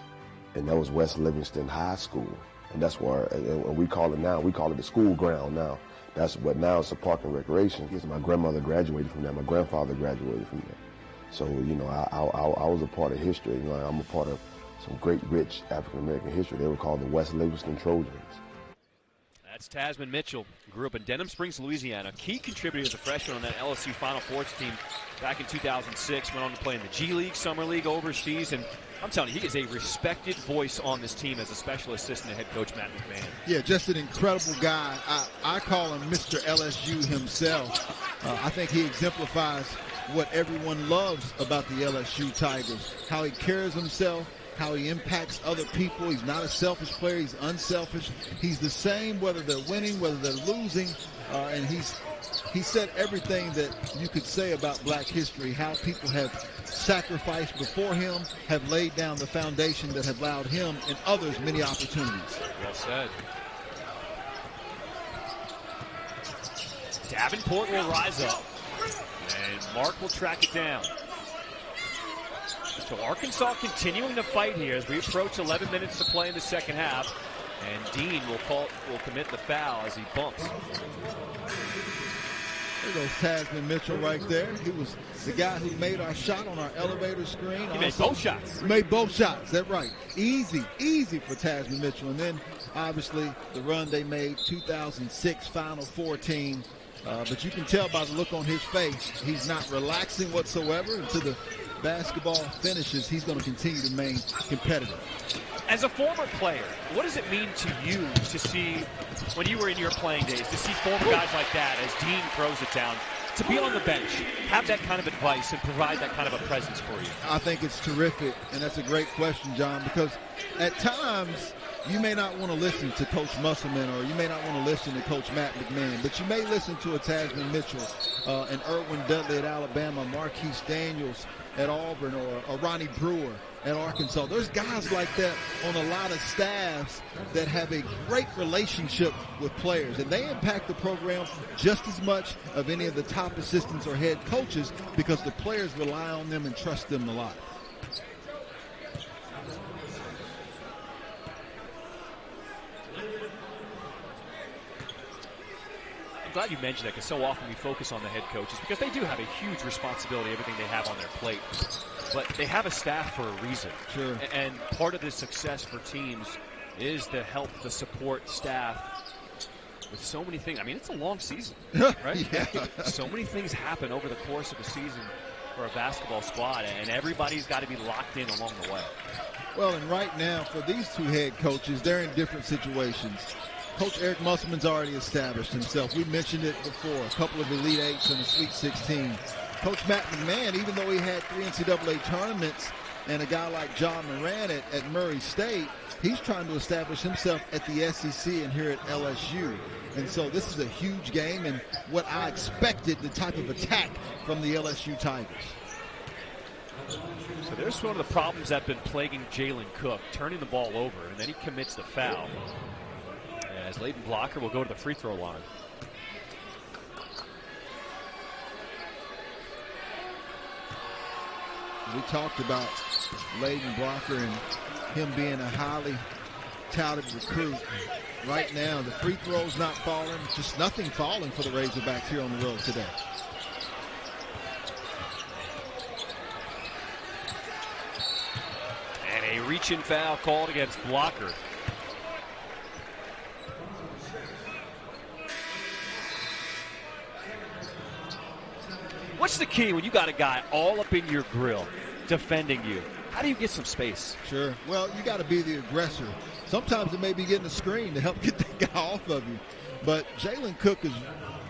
and that was West Livingston High School. And that's where, and we call it the school ground now. But now it's a park and recreation. Because my grandmother graduated from that. My grandfather graduated from that. So, you know, I was a part of history. You know, I'm a part of some great, rich African-American history. They were called the West Livingston Trojans. That's Tasman Mitchell. Grew up in Denham Springs, Louisiana. Key contributor as a freshman on that LSU Final Fours team back in 2006. Went on to play in the G League, Summer League, overseas. And I'm telling you, he is a respected voice on this team as a special assistant to head coach Matt McMahon. Yeah, just an incredible guy. I call him Mr. LSU himself. I think he exemplifies what everyone loves about the LSU Tigers, how he carries himself, how he impacts other people. He's not a selfish player. He's unselfish. He's the same whether they're winning, whether they're losing, and he said everything that you could say about black history, how people have sacrificed before him, have laid down the foundation that have allowed him and others many opportunities. Well said. Davenport will rise up, and Mark will track it down. So Arkansas continuing to fight here as we approach 11 minutes to play in the second half. And Dean will commit the foul as he bumps. There goes Tasman Mitchell right there. He was the guy who made our shot on our elevator screen. He made both shots. Made both shots, that's right. Easy for Tasman Mitchell. And then, obviously, the run they made, 2006 Final Four team. But you can tell by the look on his face, he's not relaxing whatsoever until the basketball finishes. He's going to continue to remain competitive. As a former player, what does it mean to you to see, when you were in your playing days, to see former guys like that, as Dean throws it down, to be on the bench, have that kind of advice and provide that kind of a presence for you? I think it's terrific, and that's a great question, John, because at times you may not want to listen to Coach Musselman, or you may not want to listen to Coach Matt McMahon, but you may listen to a Tasman Mitchell, and Irwin Dudley at Alabama, Marquise Daniels at Auburn, or Ronnie Brewer at Arkansas. There's guys like that on a lot of staffs that have a great relationship with players, and they impact the program just as much of any of the top assistants or head coaches because the players rely on them and trust them a lot. I'm glad you mentioned that, because so often we focus on the head coaches because they do have a huge responsibility, everything they have on their plate. But they have a staff for a reason. Sure. And part of the success for teams is to help the support staff with so many things. I mean, it's a long season, right? Yeah. So many things happen over the course of a season for a basketball squad, and everybody's got to be locked in along the way. Well, and right now for these two head coaches, they're in different situations. Coach Eric Musselman's already established himself. We mentioned it before, a couple of Elite Eights and a Sweet 16. Coach Matt McMahon, even though he had 3 NCAA tournaments and a guy like John Moran at Murray State, he's trying to establish himself at the SEC and here at LSU. And so this is a huge game and what I expected, the type of attack from the LSU Tigers. So there's one of the problems that have been plaguing Jalen Cook, turning the ball over, and then he commits the foul. As Leighton Blocker will go to the free throw line. We talked about Leighton Blocker and him being a highly touted recruit. Right now, the free throw's not falling, just nothing falling for the Razorbacks here on the road today. And a reach-in foul called against Blocker. What's the key when you got a guy all up in your grill defending you? How do you get some space? Sure. Well, you got to be the aggressor. Sometimes it may be getting a screen to help get that guy off of you. But Jalen Cook is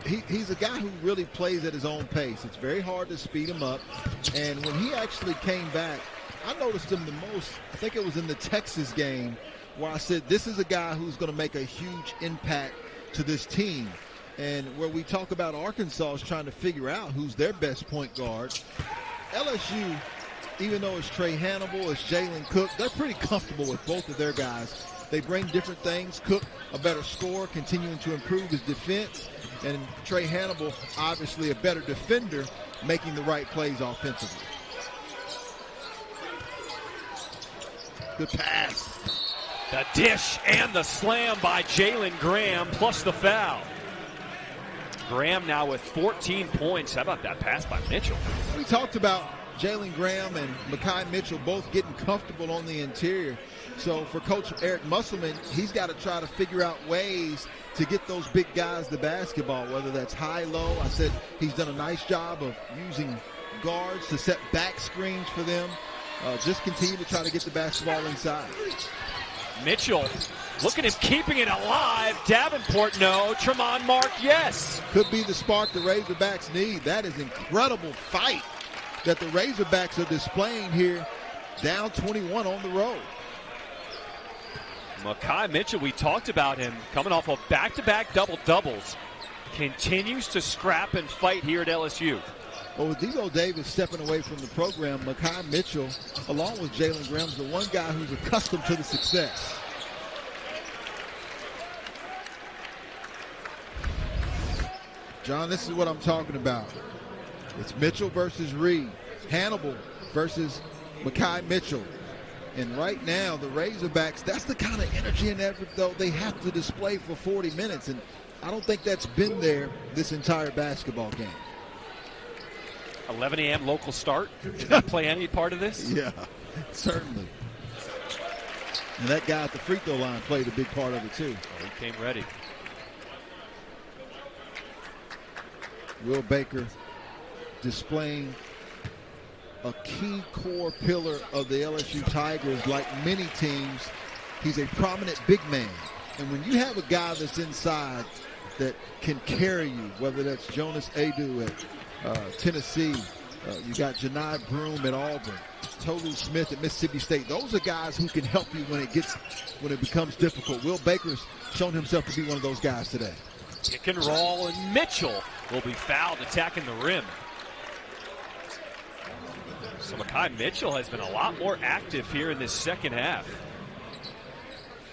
he's a guy who really plays at his own pace. It's very hard to speed him up. And when he actually came back, I noticed him the most, I think it was in the Texas game, where I said this is a guy who's going to make a huge impact to this team. And where we talk about Arkansas is trying to figure out who's their best point guard. LSU, even though it's Trey Hannibal, it's Jalen Cook, they're pretty comfortable with both of their guys. They bring different things. Cook, a better scorer, continuing to improve his defense. And Trey Hannibal, obviously a better defender, making the right plays offensively. Good pass. The dish and the slam by Jalen Graham, plus the foul. Graham now with 14 points. How about that pass by Mitchell? We talked about Jalen Graham and Mekhi Mitchell both getting comfortable on the interior. So for Coach Eric Musselman, he's got to try to figure out ways to get those big guys the basketball, whether that's high-low. I said he's done a nice job of using guards to set back screens for them. Just continue to try to get the basketball inside. Mitchell, look at him keeping it alive. Davenport, no. Tremont Mark, yes. Could be the spark the Razorbacks need. That is incredible fight that the Razorbacks are displaying here, down 21 on the road. Mekhi Mitchell, we talked about him coming off of back-to-back double-doubles. Continues to scrap and fight here at LSU. Well, with Devo Davis stepping away from the program, Mekhi Mitchell, along with Jalen Graham, is the one guy who's accustomed to the success. John, this is what I'm talking about. It's Mitchell versus Reed. Hannibal versus Mekhi Mitchell. And right now, the Razorbacks, that's the kind of energy and effort, though, they have to display for 40 minutes. And I don't think that's been there this entire basketball game. 11 a.m. local start. Did that play any part of this? Yeah, certainly. And that guy at the free throw line played a big part of it, too. Oh, he came ready. Will Baker displaying a key core pillar of the LSU Tigers. Like many teams, he's a prominent big man. And when you have a guy that's inside that can carry you, whether that's Jonas Adu at Tennessee, you got Janai Broome at Auburn, Tolu Smith at Mississippi State. Those are guys who can help you when it becomes difficult. Will Baker's shown himself to be one of those guys today. Pick and roll, and Mitchell will be fouled attacking the rim. So Mekhi Mitchell has been a lot more active here in this second half.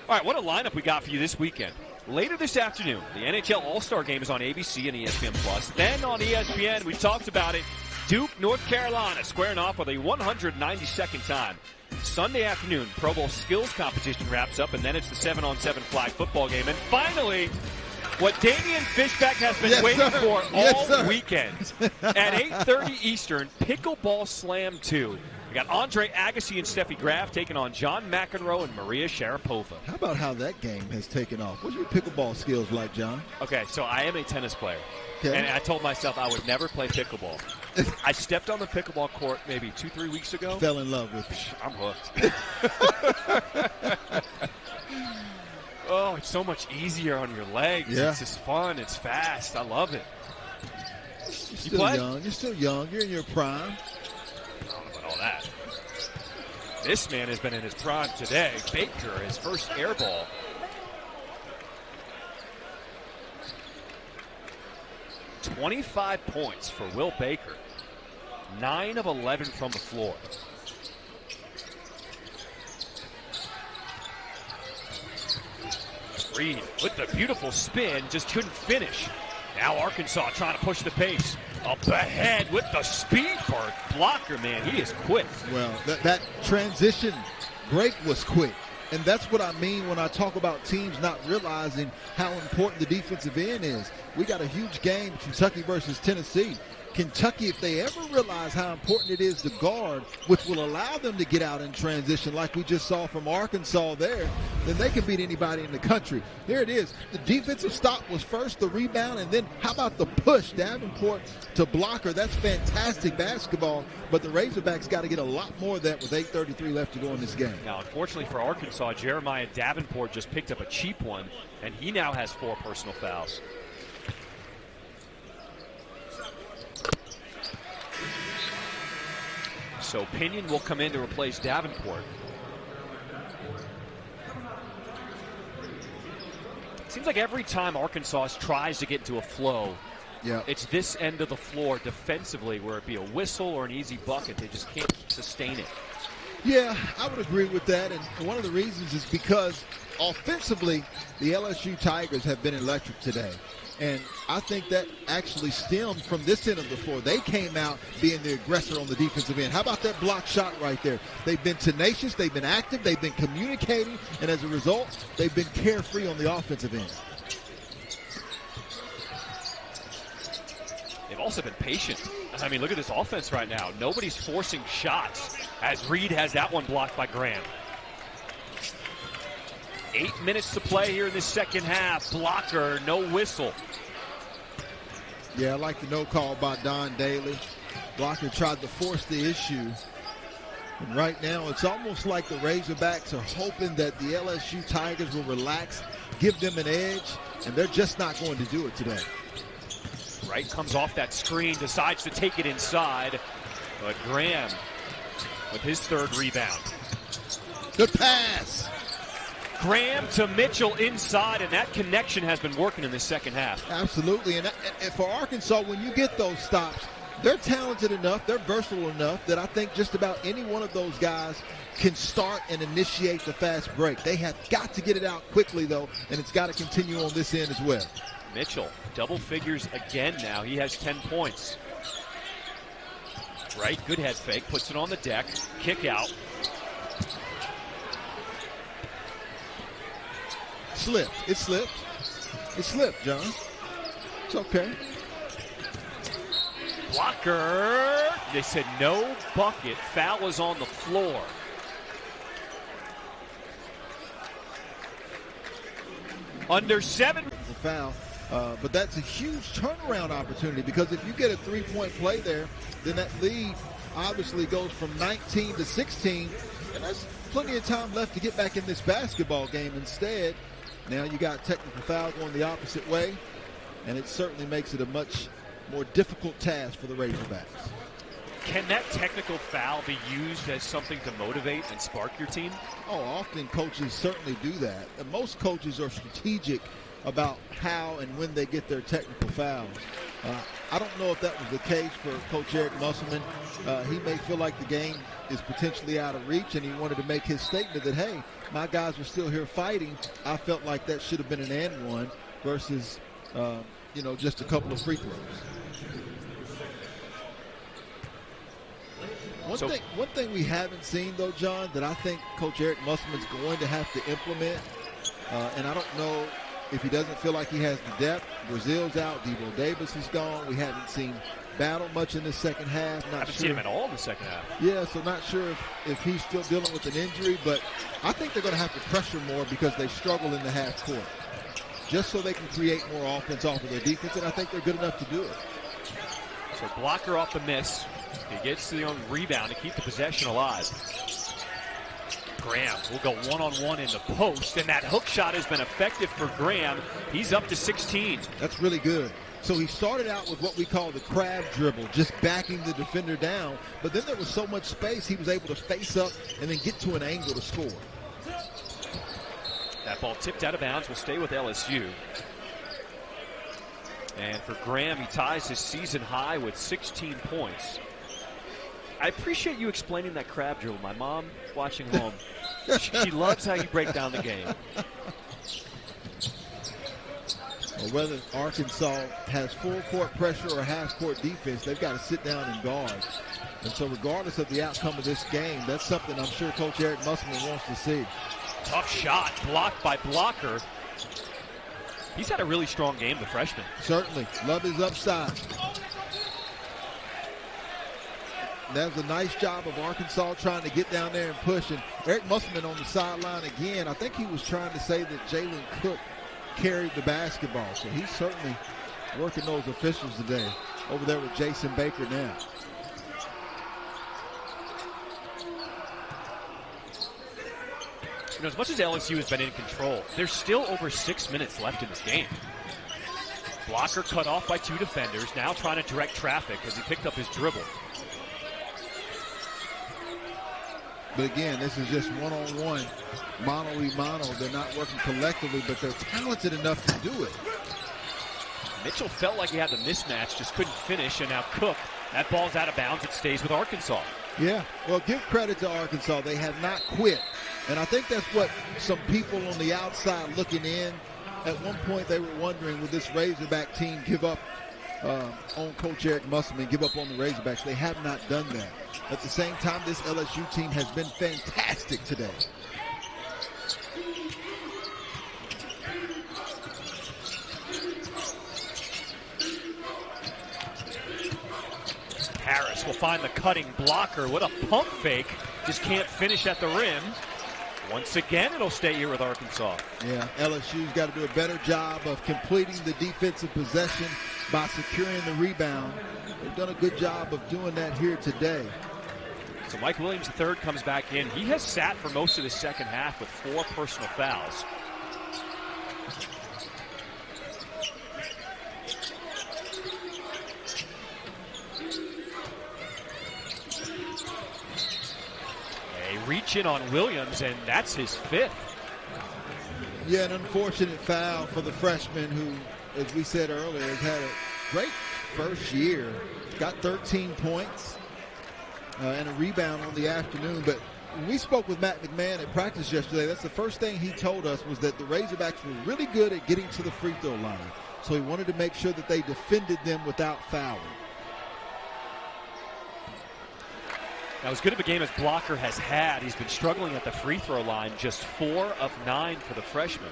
All right, what a lineup we got for you this weekend. Later this afternoon, the NHL All-Star Game is on ABC and ESPN+. Then on ESPN, we talked about it, Duke, North Carolina, squaring off with a 192nd time. Sunday afternoon, Pro Bowl skills competition wraps up, and then it's the 7-on-7 flag football game. And finally, what Damian Fishback has been waiting for all weekend. At 8:30 Eastern, Pickleball Slam 2. We got Andre Agassi and Steffi Graf taking on John McEnroe and Maria Sharapova. How about how that game has taken off? What's your pickleball skills like, John? Okay, so I am a tennis player. Okay. And I told myself I would never play pickleball. I stepped on the pickleball court maybe 2-3 weeks ago. Fell in love with it. I'm hooked. Oh, Oh, it's so much easier on your legs. Yeah. It's just fun. It's fast. I love it. You're still young. You're still young. You're in your prime. I don't know about all that. This man has been in his prime today. Baker, his first air ball. $25 points for Will Baker. 9 of 11 from the floor. Reed with the beautiful spin, just couldn't finish. Now Arkansas trying to push the pace. Up ahead with the speed for blocker, man. He is quick. Well, that transition break was quick. And that's what I mean when I talk about teams not realizing how important the defensive end is. We got a huge game, Kentucky versus Tennessee. Kentucky, if they ever realize how important it is to guard, which will allow them to get out in transition like we just saw from Arkansas there, then they can beat anybody in the country. Here it is. The defensive stop was first, the rebound, and then how about the push? Davenport to blocker. That's fantastic basketball, but the Razorbacks got to get a lot more of that with 8:33 left to go in this game. Now, unfortunately for Arkansas, Jeremiah Davenport just picked up a cheap one, and he now has 4 personal fouls. So Pinion will come in to replace Davenport. Seems like every time Arkansas tries to get into a flow, it's this end of the floor defensively where it be a whistle or an easy bucket. They just can't sustain it. Yeah, I would agree with that. And one of the reasons is because offensively, the LSU Tigers have been electric today. And I think that actually stemmed from this end of the floor. They came out being the aggressor on the defensive end. How about that block shot right there? They've been tenacious, they've been active, they've been communicating, and as a result, they've been carefree on the offensive end. They've also been patient. I mean, look at this offense right now. Nobody's forcing shots as Reed has that one blocked by Graham. 8 minutes to play here in the second half. Blocker, no whistle. Yeah, I like the no call by Don Daly. Blocker tried to force the issue. And right now, it's almost like the Razorbacks are hoping that the LSU Tigers will relax, give them an edge, and they're just not going to do it today. Wright comes off that screen, decides to take it inside. But Graham with his 3rd rebound. Good pass. Graham to Mitchell inside, and that connection has been working in the second half. Absolutely, and for Arkansas, when you get those stops, they're talented enough, they're versatile enough that I think just about any one of those guys can start and initiate the fast break. They have got to get it out quickly, though, and it's got to continue on this end as well. Mitchell, double figures again now. He has 10 points. Right, good head fake, puts it on the deck, kick out. Slipped. It slipped. It slipped, John. It's okay. Blocker. They said no bucket. Foul is on the floor. Under 7. The foul. But that's a huge turnaround opportunity because if you get a 3-point play there, then that lead obviously goes from 19 to 16. And there's plenty of time left to get back in this basketball game. Instead, now you got technical foul going the opposite way, and it certainly makes it a much more difficult task for the Razorbacks. Can that technical foul be used as something to motivate and spark your team? Oh, often coaches certainly do that. And most coaches are strategic about how and when they get their technical fouls. I don't know if that was the case for Coach Eric Musselman. He may feel like the game is potentially out of reach, and he wanted to make his statement that, hey, my guys are still here fighting. I felt like that should have been an and one versus, just a couple of free throws. One thing we haven't seen, though, John, that I think Coach Eric Musselman's going to have to implement, and I don't know if he doesn't feel like he has the depth. Brazil's out. Devo Davis is gone. We haven't seen Battle much in the second half. I haven't seen him at all in the second half. Yeah, so not sure if he's still dealing with an injury, but I think they're going to have to pressure more because they struggle in the half court, just so they can create more offense off of their defense, and I think they're good enough to do it. So blocker off the miss. He gets to the rebound to keep the possession alive. Graham will go one-on-one in the post, and that hook shot has been effective for Graham. He's up to 16. That's really good. So he started out with what we call the crab dribble, just backing the defender down. But then there was so much space, he was able to face up and then get to an angle to score. That ball tipped out of bounds, will stay with LSU. And for Graham, he ties his season high with 16 points. I appreciate you explaining that crab drill. My mom, watching home, she loves how you break down the game. Well, whether Arkansas has full court pressure or half court defense, they've got to sit down and guard. And so regardless of the outcome of this game, that's something I'm sure Coach Eric Musselman wants to see. Tough shot, blocked by Blocker. He's had a really strong game, the freshman. Certainly. Love his upside. That was a nice job of Arkansas trying to get down there and push. And Eric Musselman on the sideline again. I think he was trying to say that Jalen Cook carried the basketball. So he's certainly working those officials today. Over there with Jason Baker now. You know, as much as LSU has been in control, there's still over 6 minutes left in this game. Blocker cut off by two defenders, now trying to direct traffic as he picked up his dribble. But again, this is just one-on-one, mano-a-mano. They're not working collectively, but they're talented enough to do it. Mitchell felt like he had the mismatch, just couldn't finish, and now Cook, that ball's out of bounds. It stays with Arkansas. Yeah, well, give credit to Arkansas. They have not quit. And I think that's what some people on the outside looking in, at one point they were wondering, would this Razorback team give up on Coach Eric Musselman, give up on the Razorbacks? They have not done that. At the same time, this LSU team has been fantastic today. Harris will find the cutting Blocker. What a pump fake. Just can't finish at the rim. Once again, it'll stay here with Arkansas. Yeah, LSU's got to do a better job of completing the defensive possession by securing the rebound. They've done a good job of doing that here today. So Mike Williams III comes back in. He has sat for most of the second half with 4 personal fouls. A reach in on Williams, and that's his 5th. Yeah, an unfortunate foul for the freshman who, as we said earlier, has had a great first year. Got 13 points. And a rebound on the afternoon. But when we spoke with Matt McMahon at practice yesterday, that's the first thing he told us, was that the Razorbacks were really good at getting to the free throw line. So he wanted to make sure that they defended them without fouling. Now, as good of a game as Blocker has had, he's been struggling at the free throw line, just 4 of 9 for the freshman.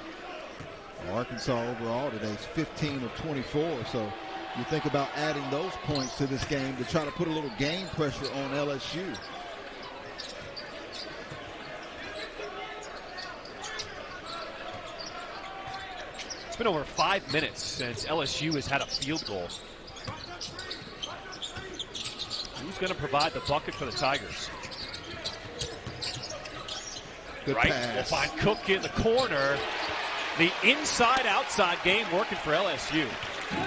Well, Arkansas overall today is 15 of 24. So you think about adding those points to this game to try to put a little game pressure on LSU. It's been over 5 minutes since LSU has had a field goal. Who's going to provide the bucket for the Tigers? Good Wright pass. will find Cook in the corner. The inside-outside game working for LSU.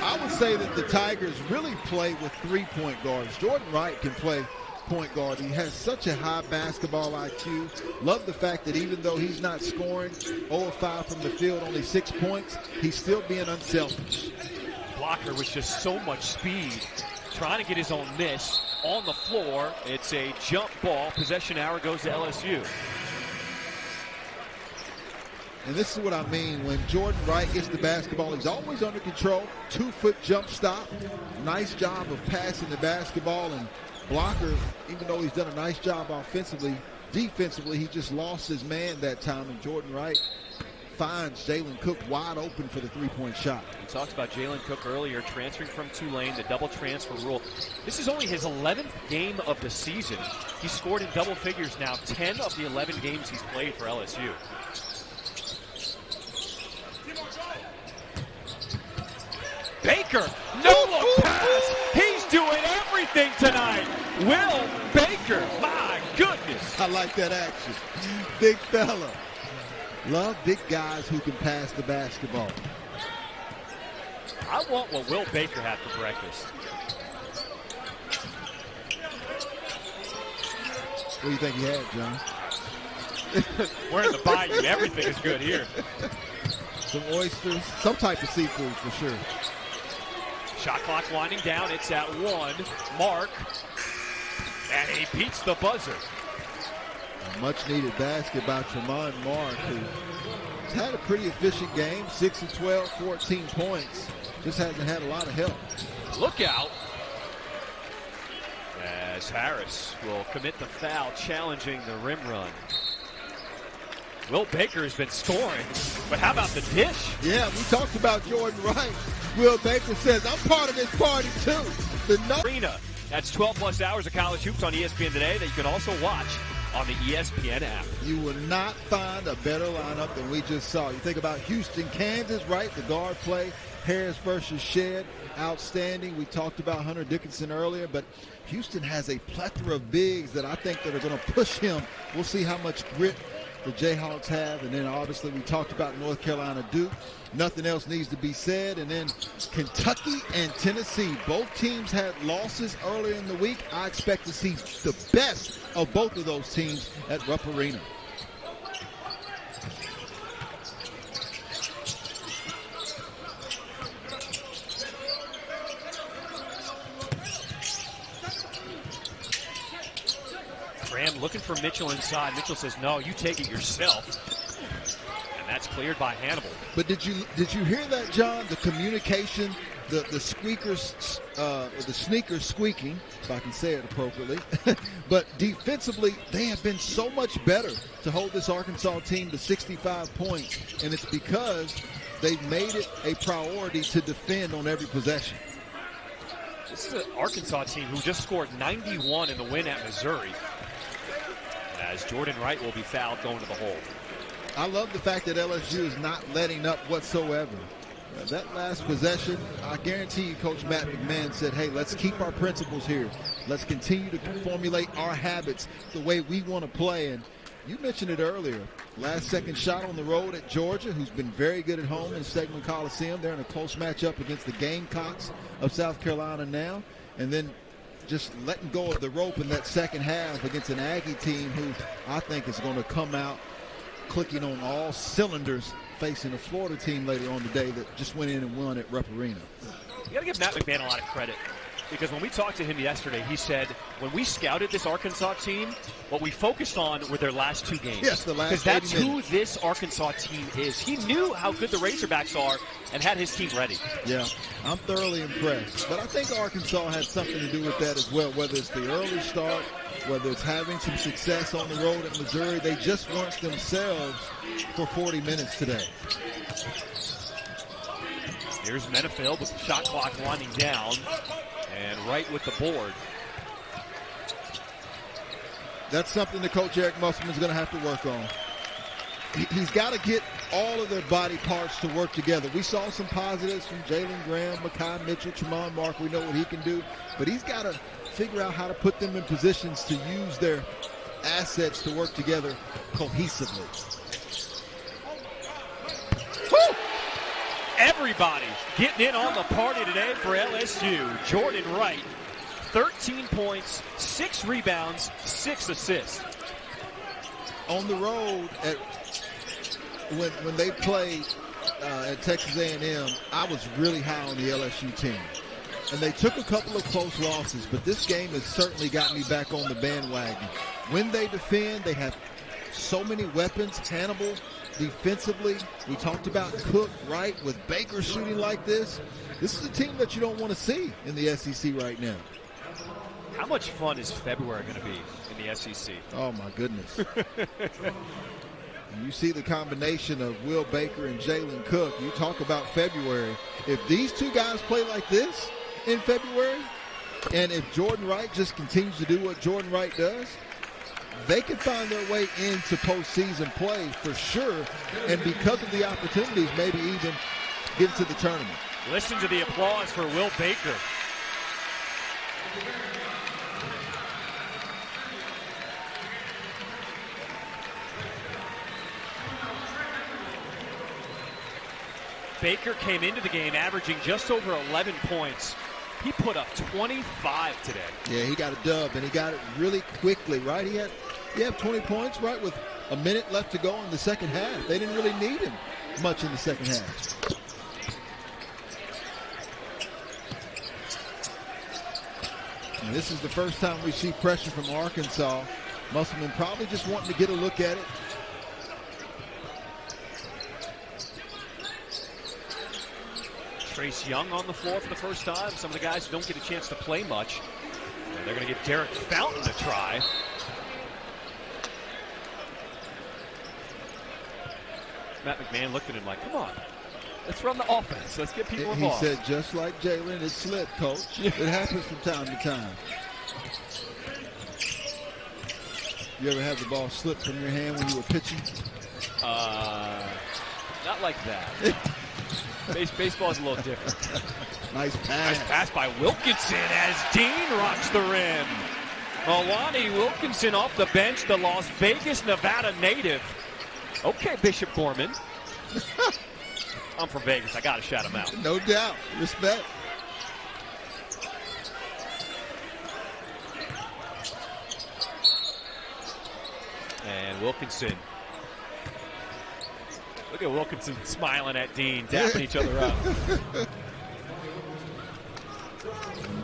I would say that the Tigers really play with 3-point guards. Jordan Wright can play point guard. He has such a high basketball IQ. Love the fact that even though he's not scoring 0 of 5 from the field, only 6 points, he's still being unselfish. Blocker with just so much speed, trying to get his own miss on the floor. It's a jump ball. Possession hour goes to LSU. And this is what I mean. When Jordan Wright gets the basketball, he's always under control. 2-foot jump stop. Nice job of passing the basketball. And Blocker, even though he's done a nice job offensively, defensively, he just lost his man that time. And Jordan Wright finds Jalen Cook wide open for the 3-point shot. We talked about Jalen Cook earlier, transferring from Tulane, the double transfer rule. This is only his 11th game of the season. He's scored in double figures now, 10 of the 11 games he's played for LSU. Baker, no look pass. He's doing everything everything tonight. Will Baker, my goodness. I like that action. Big fella. Love big guys who can pass the basketball. I want what Will Baker had for breakfast. What do you think he had, John? We're in the bayou. Everything is good here. Some oysters, some type of seafood for sure. Shot clock winding down. It's at 1. Mark. And he beats the buzzer. A much-needed basket by Tremont Mark, who's had a pretty efficient game. 6 of 12, 14 points. Just hasn't had a lot of help. Look out. As Harris will commit the foul, challenging the rim run. Will Baker has been scoring, but how about the dish? Yeah, we talked about Jordan Wright. Will Baker says, I'm part of this party too. Arena. That's 12 plus hours of college hoops on ESPN today that you can also watch on the ESPN app. You will not find a better lineup than we just saw. You think about Houston, Kansas, right? The guard play, Harris versus Shedd, outstanding. We talked about Hunter Dickinson earlier, but Houston has a plethora of bigs that I think that are going to push him. We'll see how much grit the Jayhawks have, and then obviously we talked about North Carolina Duke. Nothing else needs to be said. And then Kentucky and Tennessee, both teams had losses earlier in the week. I expect to see the best of both of those teams at Rupp Arena. Graham looking for Mitchell inside. Mitchell says, no, you take it yourself. And that's cleared by Hannibal. But did you hear that, John? The communication, the squeakers, the sneakers squeaking, if I can say it appropriately. But defensively, they have been so much better to hold this Arkansas team to 65 points. And it's because they've made it a priority to defend on every possession. This is an Arkansas team who just scored 91 in the win at Missouri. As Jordan Wright will be fouled going to the hole. I love the fact that LSU is not letting up whatsoever. That last possession, I guarantee you Coach Matt McMahon said, hey, let's keep our principles here. Let's continue to formulate our habits the way we want to play. And you mentioned it earlier. Last second shot on the road at Georgia, who's been very good at home in Stegman Coliseum. They're in a close matchup against the Gamecocks of South Carolina now. And then just letting go of the rope in that second half against an Aggie team who I think is going to come out clicking on all cylinders, facing a Florida team later on today that just went in and won at Rupp Arena. You got to give Matt McMahon a lot of credit, because when we talked to him yesterday, he said, when we scouted this Arkansas team, what we focused on were their last 2 games. Yes, the last 80 because that's minutes. who this Arkansas team is. He knew how good the Razorbacks are and had his team ready. Yeah, I'm thoroughly impressed. But I think Arkansas had something to do with that as well, whether it's the early start, whether it's having some success on the road at Missouri. They just weren't themselves for 40 minutes today. Here's Menefield with the shot clock winding down, and Wright with the board. That's something that Coach Eric Musselman's going to have to work on. He's got to get all of their body parts to work together. We saw some positives from Jalen Graham, Makai Mitchell, Tremont Mark. We know what he can do. But he's got to figure out how to put them in positions to use their assets to work together cohesively. Woo! Everybody getting in on the party today for LSU. Jordan Wright, 13 points, 6 rebounds, 6 assists. On the road, when they played at Texas A&M, I was really high on the LSU team. And they took a couple of close losses, but this game has certainly got me back on the bandwagon. When they defend, they have so many weapons. Hannibal, defensively, we talked about Cook, Wright, with Baker shooting like this. This is a team that you don't want to see in the SEC right now. How much fun is February going to be in the SEC? Oh, my goodness. You see the combination of Will Baker and Jalen Cook. You talk about February. If these two guys play like this in February, and if Jordan Wright just continues to do what Jordan Wright does, they can find their way into postseason play for sure, and because of the opportunities, maybe even get into the tournament. Listen to the applause for Will Baker. Baker came into the game averaging just over 11 points. He put up 25 today. Yeah, he got a dub, and he got it really quickly, right? He had 20 points, right, with a minute left to go in the second half. They didn't really need him much in the second half. And this is the first time we see pressure from Arkansas. Musselman probably just wanting to get a look at it. Trace Young on the floor for the first time. Some of the guys who don't get a chance to play much. And they're going to give Derek Fountain a try. Matt McMahon looked at him like, come on, let's run the offense. Let's get people involved. He said, just like Jalen, it slipped, Coach. It happens from time to time. You ever have the ball slip from your hand when you were pitching? Not like that. Baseball is a little different. Nice pass. Nice pass by Wilkinson as Dean rocks the rim. Alani Wilkinson off the bench, the Las Vegas, Nevada native. Okay, Bishop Gorman. I'm from Vegas. I got to shout him out. No doubt. Respect. And Wilkinson. Look at Wilkinson smiling at Dean, dapping each other up.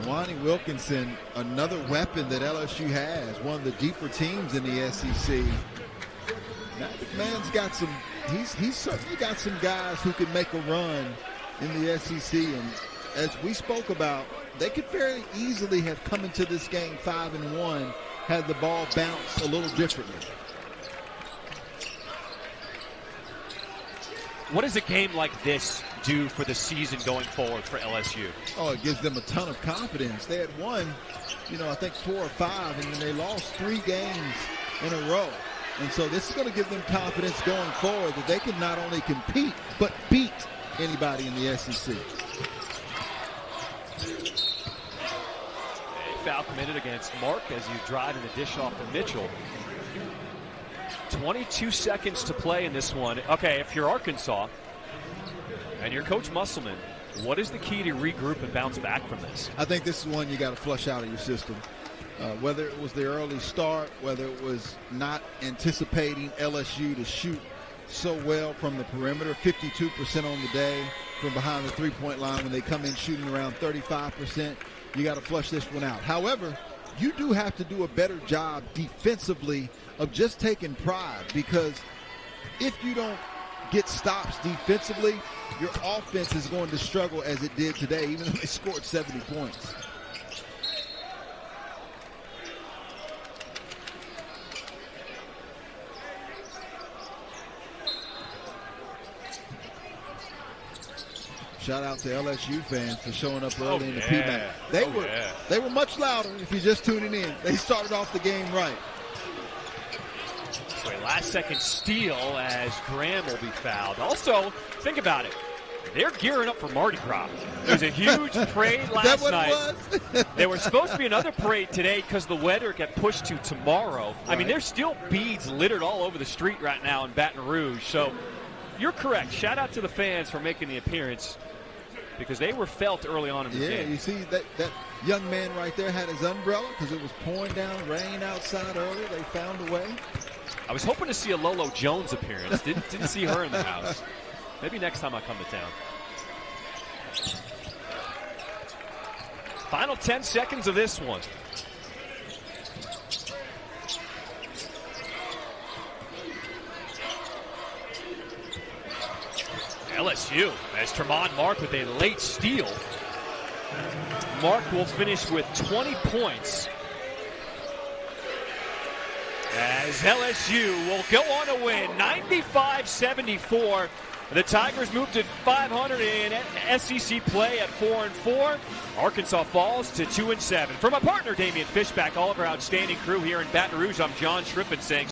Lonnie Wilkinson, another weapon that LSU has, one of the deeper teams in the SEC. Matt McMahon's got some, he's certainly got some guys who can make a run in the SEC. And as we spoke about, they could very easily have come into this game 5-1 had the ball bounced a little differently. What does a game like this do for the season going forward for LSU? Oh, it gives them a ton of confidence. They had won, I think 4 or 5, and then they lost 3 games in a row. And so this is going to give them confidence going forward that they can not only compete, but beat anybody in the SEC. A foul committed against Mark as he's driving the dish off to Mitchell. 22 seconds to play in this one. Okay, if you're Arkansas and you're Coach Musselman, what is the key to regroup and bounce back from this? I think this is one you got to flush out of your system. Whether it was the early start, whether it was not anticipating LSU to shoot so well from the perimeter, 52% on the day from behind the three-point line when they come in shooting around 35%, you got to flush this one out. However, you do have to do a better job defensively of just taking pride, because if you don't get stops defensively, your offense is going to struggle as it did today, even though they scored 70 points. Shout out to LSU fans for showing up early in the PMAC. They were much louder if you're just tuning in. They started off the game right. So a last-second steal as Graham will be fouled. Also, think about it. They're gearing up for Mardi Gras. There was a huge parade last night. There was supposed to be another parade today because the weather got pushed to tomorrow. Right. I mean, there's still beads littered all over the street right now in Baton Rouge. So you're correct. Shout out to the fans for making the appearance, because they were felt early on in the game. Yeah, you see that young man right there had his umbrella because it was pouring down rain outside earlier. They found a way. I was hoping to see a Lolo Jones appearance. Didn't see her in the house. Maybe next time I come to town. Final 10 seconds of this one. LSU as Tremont Mark with a late steal. Mark will finish with 20 points as LSU will go on to win 95-74. The Tigers moved to 500 in SEC play at 4-4. Arkansas falls to 2-7. For my partner Damian Fishback, all of our outstanding crew here in Baton Rouge, I'm John Schrippen saying